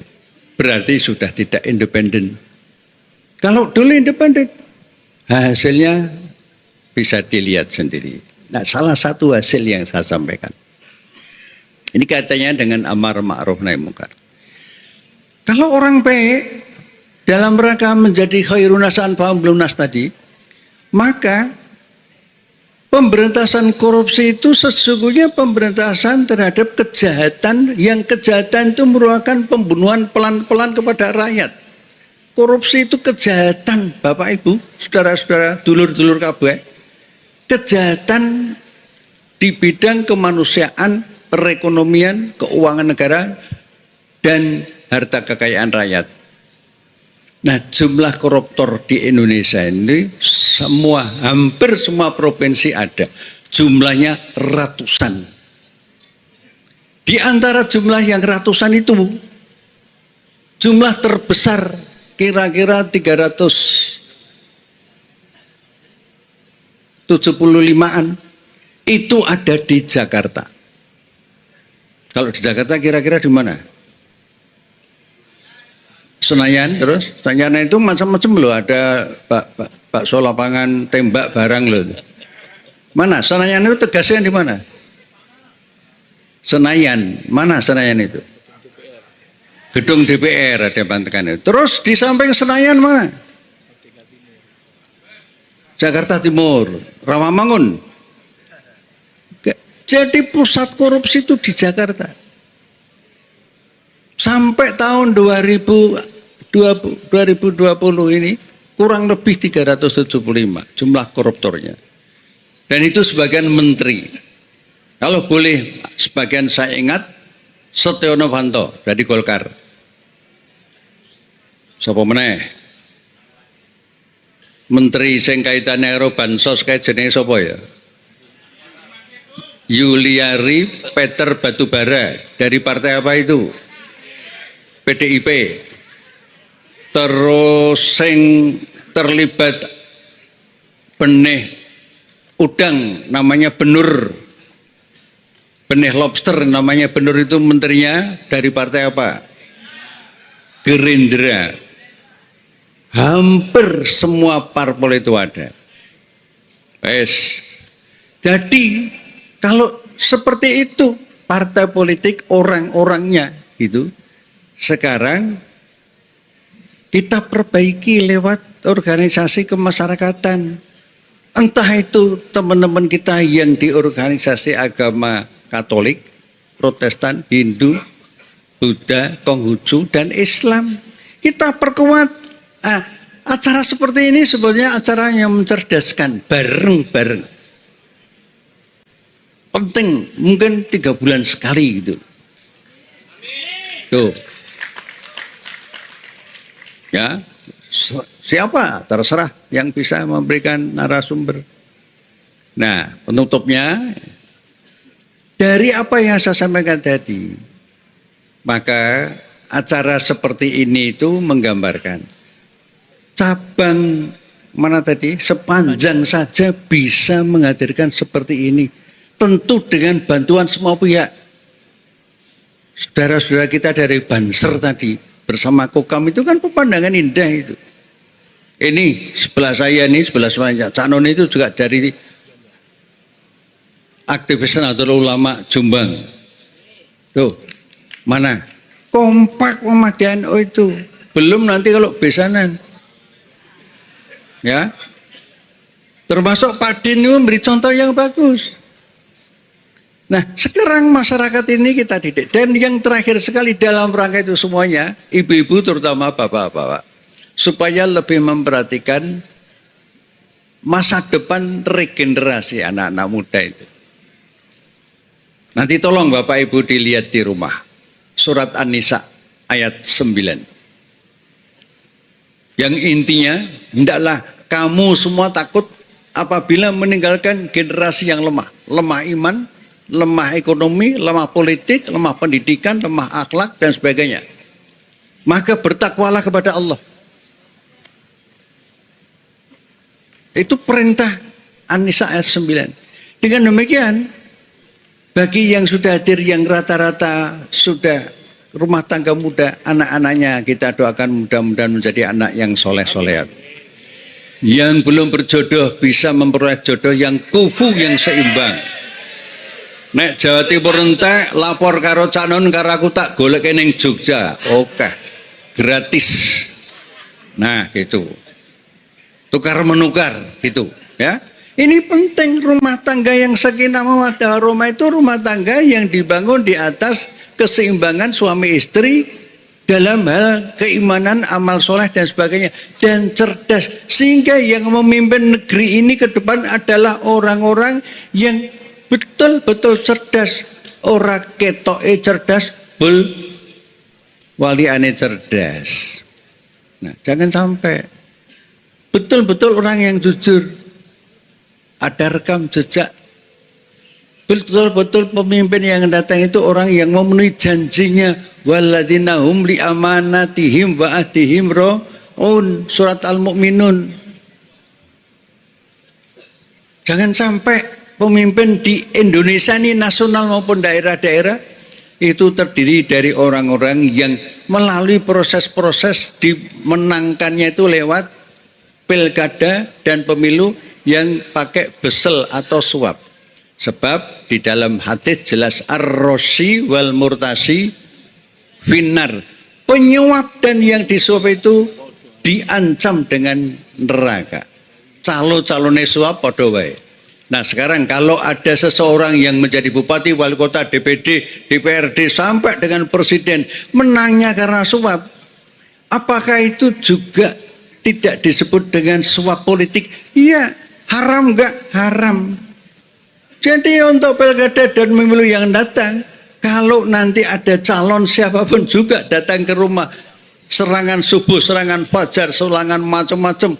Berarti sudah tidak independen. Kalau dulu independen, hasilnya bisa dilihat sendiri. Nah, salah satu hasil yang saya sampaikan. Ini kaitannya dengan amar ma'ruf nahi munkar. Kalau orang baik dalam rangka menjadi khairun nas anfa'uhum nas tadi, maka pemberantasan korupsi itu sesungguhnya pemberantasan terhadap kejahatan yang kejahatan itu merupakan pembunuhan pelan-pelan kepada rakyat. Korupsi itu kejahatan, Bapak Ibu, saudara-saudara, dulur-dulur kabeh. Kejahatan di bidang kemanusiaan, perekonomian, keuangan negara, dan harta kekayaan rakyat. Nah, jumlah koruptor di Indonesia ini hampir semua provinsi ada. Jumlahnya ratusan. Di antara jumlah yang ratusan itu, jumlah terbesar kira-kira 375-an itu ada di Jakarta. Kalau di Jakarta kira-kira di mana? Senayan, terus Senayan itu macam-macam loh, ada bakso lapangan tembak barang loh. Mana Senayan itu tegasnya di mana? Senayan, mana Senayan itu? Gedung DPR ada bantekan itu. Terus di samping Senayan mana? Jakarta Timur, Rawamangun. Jadi pusat korupsi itu di Jakarta. Sampai tahun 2020 ini kurang lebih 375 jumlah koruptornya. Dan itu sebagian menteri. Kalau boleh sebagian saya ingat, Setia Novanto dari Golkar. Sapa meneh? Menteri sing kaitane karo bansos kae jenenge sapa ya? Yuliari Peter Batubara dari partai apa itu? PDIP. Terus sing terlibat benih udang namanya Benur. Benih lobster namanya Benur itu menterinya dari partai apa? Gerindra. Hampir semua parpol itu ada. Jadi kalau seperti itu partai politik orang-orangnya itu sekarang kita perbaiki lewat organisasi kemasyarakatan. Entah itu teman-teman kita yang di organisasi agama Katolik, Protestan, Hindu, Buddha, Konghucu, dan Islam. Kita perkuat. Acara seperti ini sebenarnya acara yang mencerdaskan bareng-bareng. Penting, mungkin 3 bulan sekali gitu. Tuh. Ya, siapa terserah yang bisa memberikan narasumber. Nah, penutupnya dari apa yang saya sampaikan tadi, maka acara seperti ini itu menggambarkan cabang mana tadi sepanjang saja bisa menghadirkan seperti ini, tentu dengan bantuan semua pihak. Saudara-saudara kita dari Banser tadi bersama Kokam itu kan pemandangan indah itu. Ini sebelah saya nih, sebelah saya Cak Non itu juga dari aktivis Nahdlatul Ulama Jombang. Tuh, mana? Kompak pemadaan itu. Belum nanti kalau besanan. Ya. Termasuk Pak Din memberi contoh yang bagus. Nah, sekarang masyarakat ini kita didik. Dan yang terakhir sekali dalam rangka itu semuanya, ibu-ibu terutama bapak-bapak, supaya lebih memperhatikan masa depan regenerasi anak-anak muda itu. Nanti tolong Bapak Ibu dilihat di rumah. Surat An-Nisa ayat 9. Yang intinya, hendaklah kamu semua takut apabila meninggalkan generasi yang lemah. Lemah iman, lemah ekonomi, lemah politik, lemah pendidikan, lemah akhlak, dan sebagainya. Maka bertakwalah kepada Allah. Itu perintah An-Nisa ayat 9. Dengan demikian, bagi yang sudah hadir, yang rata-rata sudah rumah tangga muda, anak-anaknya kita doakan mudah-mudahan menjadi anak yang soleh-soleh. Yang belum berjodoh bisa memperoleh jodoh yang kufu, yang seimbang. Nek Jawa Timur entek lapor karo Cak Nun karo aku tak golek ning Jogja. Oke. Gratis. Nah, gitu. Tukar menukar gitu, ya. Ini penting, rumah tangga yang sakinah mawaddah warahmah itu rumah tangga yang dibangun di atas keseimbangan suami istri dalam hal keimanan, amal soleh dan sebagainya, dan cerdas, sehingga yang memimpin negeri ini ke depan adalah orang-orang yang betul-betul cerdas, ora ketoke cerdas, bul waliane cerdas. Nah, jangan sampai betul-betul orang yang jujur, ada rekam jejak, betul-betul pemimpin yang datang itu orang yang memenuhi janjinya, walladzina hum li amanatihim wa ahdihim raun, surat Al-Mu'minun. Jangan sampai pemimpin di Indonesia ini nasional maupun daerah-daerah itu terdiri dari orang-orang yang melalui proses-proses dimenangkannya itu lewat pilkada dan pemilu yang pakai besel atau suap. Sebab di dalam hadis jelas ar-rosi wal murtasi finar. Penyuap dan yang disuap itu diancam dengan neraka. Calon-calonnya suap padha wae. Nah, sekarang kalau ada seseorang yang menjadi bupati, wali kota, DPD, DPRD sampai dengan presiden menangnya karena suap, apakah itu juga tidak disebut dengan suap politik? Iya, haram enggak? Haram. Jadi untuk pilkada dan pemilu yang datang, kalau nanti ada calon siapapun juga datang ke rumah, serangan subuh, serangan fajar, serangan macam-macam,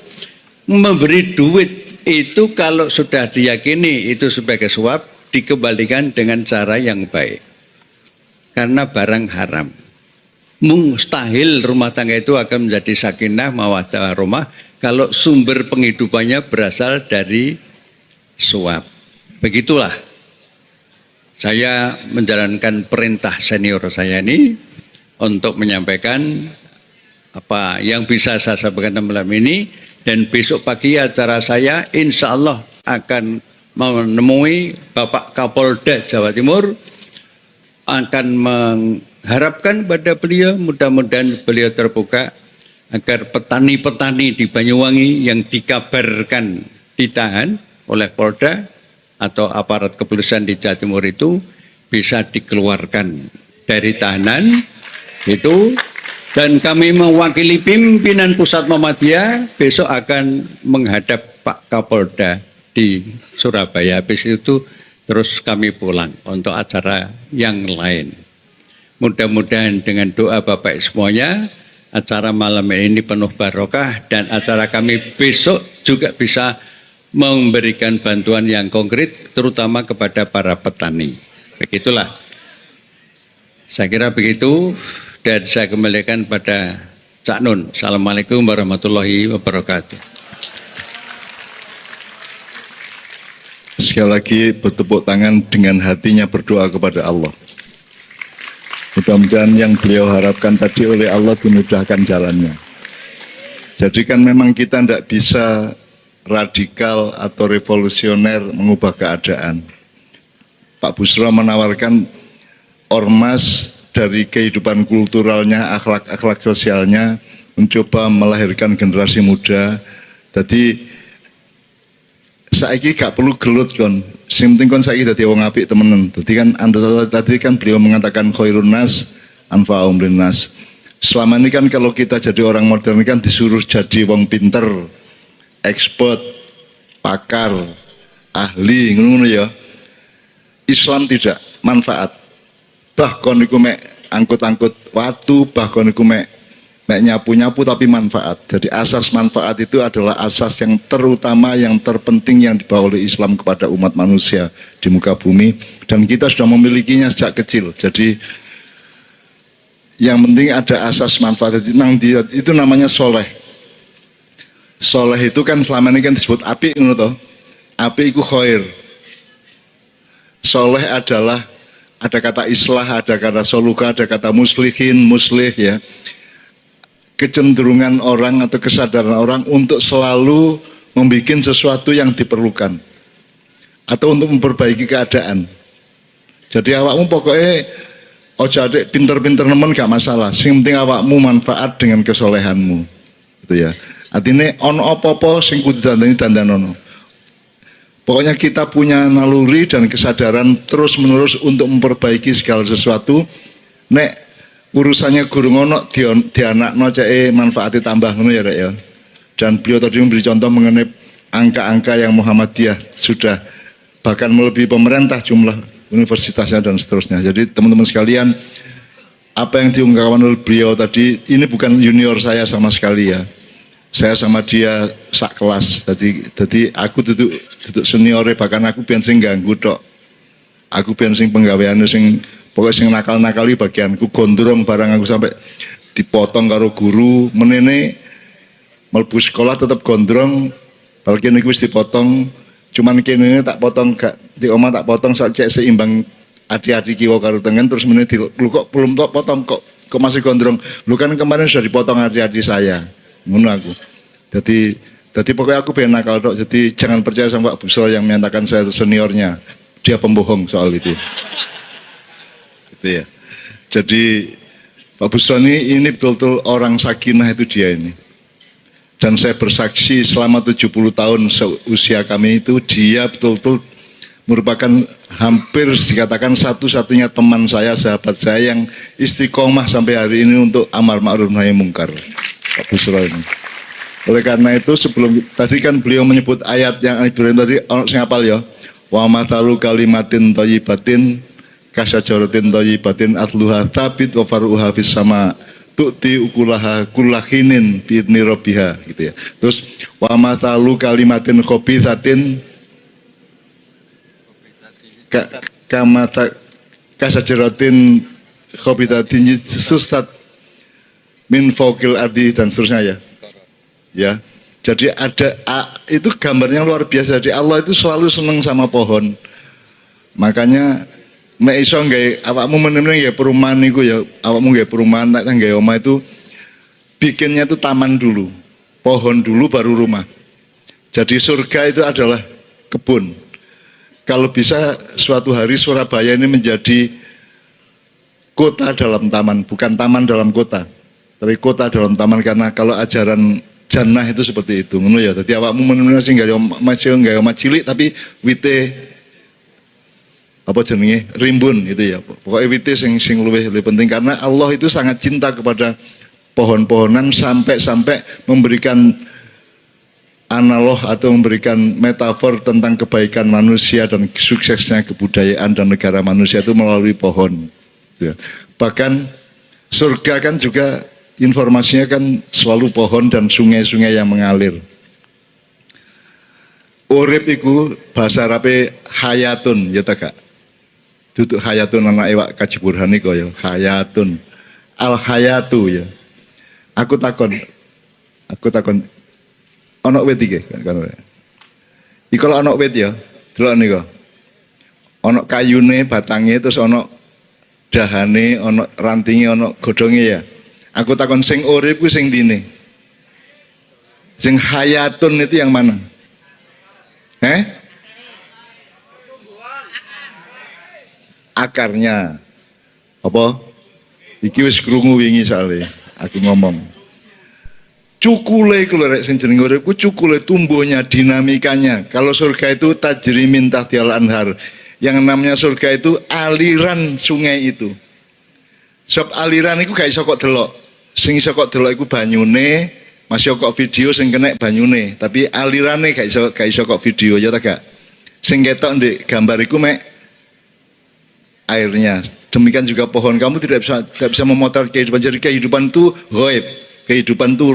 memberi duit, itu kalau sudah diyakini itu sebagai suap, dikembalikan dengan cara yang baik. Karena barang haram. Mustahil rumah tangga itu akan menjadi sakinah mawaddah warahmah kalau sumber penghidupannya berasal dari suap. Begitulah saya menjalankan perintah senior saya ini untuk menyampaikan apa yang bisa saya sampaikan malam ini. Dan besok pagi acara saya insya Allah akan menemui Bapak Kapolda Jawa Timur, akan mengharapkan pada beliau, mudah-mudahan beliau terbuka agar petani-petani di Banyuwangi yang dikabarkan ditahan oleh Polda atau aparat kepolisian di Jawa Timur itu bisa dikeluarkan dari tahanan itu. Dan kami mewakili pimpinan Pusat Muhammadiyah besok akan menghadap Pak Kapolda di Surabaya. Habis itu terus kami pulang untuk acara yang lain. Mudah-mudahan dengan doa Bapak semuanya, acara malam ini penuh barokah dan acara kami besok juga bisa memberikan bantuan yang konkret terutama kepada para petani. Begitulah. Saya kira begitu. Dan saya kembalikan pada Cak Nun. Assalamualaikum warahmatullahi wabarakatuh. Sekali lagi bertepuk tangan dengan hatinya berdoa kepada Allah. Mudah-mudahan yang beliau harapkan tadi oleh Allah dimudahkan jalannya. Jadi kan memang kita tidak bisa radikal atau revolusioner mengubah keadaan. Pak Busro menawarkan ormas dari kehidupan kulturalnya, akhlak sosialnya, mencoba melahirkan generasi muda. Jadi saiki gak perlu gelut kon. Sing penting kon saiki dadi wong apik temenan. Dadi kan tadi kan beliau mengatakan khairun nas anfa'uhum linnas. Selama ini kan kalau kita jadi orang modern kan disuruh jadi wong pinter, expert, pakar, ahli, ngono ya. Islam tidak, manfaat. Bahkan iku mek angkut-angkut watu, bahkan iku mek nyapu-nyapu tapi manfaat. Jadi asas manfaat itu adalah asas yang terutama, yang terpenting yang dibawa oleh Islam kepada umat manusia di muka bumi, dan kita sudah memilikinya sejak kecil. Jadi yang penting ada asas manfaat itu namanya soleh. Soleh itu kan selama ini kan disebut apik, ngono toh. Apik iku khair. Soleh adalah ada kata islah, ada kata soluka, ada kata muslihin, muslih ya. Kecenderungan orang atau kesadaran orang untuk selalu membuat sesuatu yang diperlukan atau untuk memperbaiki keadaan. Jadi awakmu pokoknya ojo adek pinter-pinter nemen gak masalah. Sing penting awakmu manfaat dengan kesolehanmu. Gitu ya. Artinya ono apa-apa sing kudu dandani. Pokoknya kita punya naluri dan kesadaran terus-menerus untuk memperbaiki segala sesuatu. Nek urusannya guru ngono dianakno cek manfaati tambah ngono ya Rek ya. Dan beliau tadi memberi contoh mengenai angka-angka yang Muhammadiyah sudah bahkan melebihi pemerintah jumlah universitasnya dan seterusnya. Jadi teman-teman sekalian, apa yang diungkapkan oleh beliau tadi ini bukan junior saya sama sekali ya. Saya sama dia sak kelas. Jadi aku duduk senior, bahkan aku biyen sing ganggu tok. Aku biyen sing penggaweane sing pokoknya sing nakal-nakali bagianku, gondrong barang aku sampai dipotong karo guru, menene mlebu sekolah tetap gondrong. Bagi niku wis dipotong, cuman kene tak potong gak di omah tak potong soal cek seimbang adik-adik kiwa karo tengen terus menene lu kok belum tok potong kok masih gondrong. Lu kan kemarin sudah dipotong adik-adik saya. Ngono aku. Jadi pokoknya aku pengen nakal tok. Jadi jangan percaya sama Pak Busro yang menyatakan saya seniornya. Dia pembohong soal itu. Gitu ya. Jadi Pak Busro ini betul-betul orang sakinah itu dia ini. Dan saya bersaksi selama 70 tahun usia kami itu dia betul-betul merupakan hampir dikatakan satu-satunya teman saya, sahabat saya yang istiqomah sampai hari ini untuk amar ma'ruf nahi mungkar. Pak Busro ini. Oleh karena itu sebelum tadi kan beliau menyebut ayat yang Ibrahim tadi ono sing hafal ya. Wa matalu kalimatin thayyibatin kasyajaratin thayyibatin atluha tabit wa faruha fis sama tu'ti ukulaha kullahinin biidni rabbiha gitu ya. Terus wa matalu kalimatin khabithatin kamata kasyajaratin khabithatin sustat min fawqil ardi dan seterusnya ya. Ya. Jadi ada itu gambarnya luar biasa. Jadi Allah itu selalu senang sama pohon. Makanya nek iso nggae awakmu menene ya perumahan niku ya, awakmu nggae perumahan tak nggae omah itu bikinnya itu taman dulu. Pohon dulu baru rumah. Jadi surga itu adalah kebun. Kalau bisa suatu hari Surabaya ini menjadi kota dalam taman, bukan taman dalam kota. Tapi kota dalam taman, karena kalau ajaran jannah itu seperti itu, ngono ya. Jadi awakmu menunggu sing gak omah cilik tapi wite apa jenenge rimbun gitu ya. Pokoknya wite sing lebih penting karena Allah itu sangat cinta kepada pohon-pohonan sampai memberikan analog atau memberikan metafor tentang kebaikan manusia dan suksesnya kebudayaan dan negara manusia itu melalui pohon. Gitu ya. Bahkan surga kan juga informasinya kan selalu pohon dan sungai-sungai yang mengalir. Urip iku bahasa Arabe hayatun ya ta Kak. Duduk hayatun anak ewak kaji burhan iku ya, hayatun. Al hayatu ya. Aku takon ono wit iki kan. Iki kalau ono wit ya, delok niku. Ono kayune, batange terus ono dahane, ono rantinge, ono godhonge ya. Aku takon sing urip ku sing dine. Sing hayatun itu yang mana? Akarnya. Apa? Iki wis krungu wingi soalnya aku ngomong. Cukule iku lho rek sing jeneng urip ku cukule tumbuhnya, dinamikanya. Kalau surga itu tajri min tahtial anhar. Yang namanya surga itu aliran sungai itu. Sebab aliran itu gak iso kok delok. Sing iso kok delok iku banyune, masih kok video sing kena banyune, tapi alirane gak iso kok video ya ta gak. Sing ketok ndek gambar iku mek airnya. Demikian juga pohon, kamu tidak bisa memotret kehidupan. Jadi kehidupan itu ghaib, kehidupan itu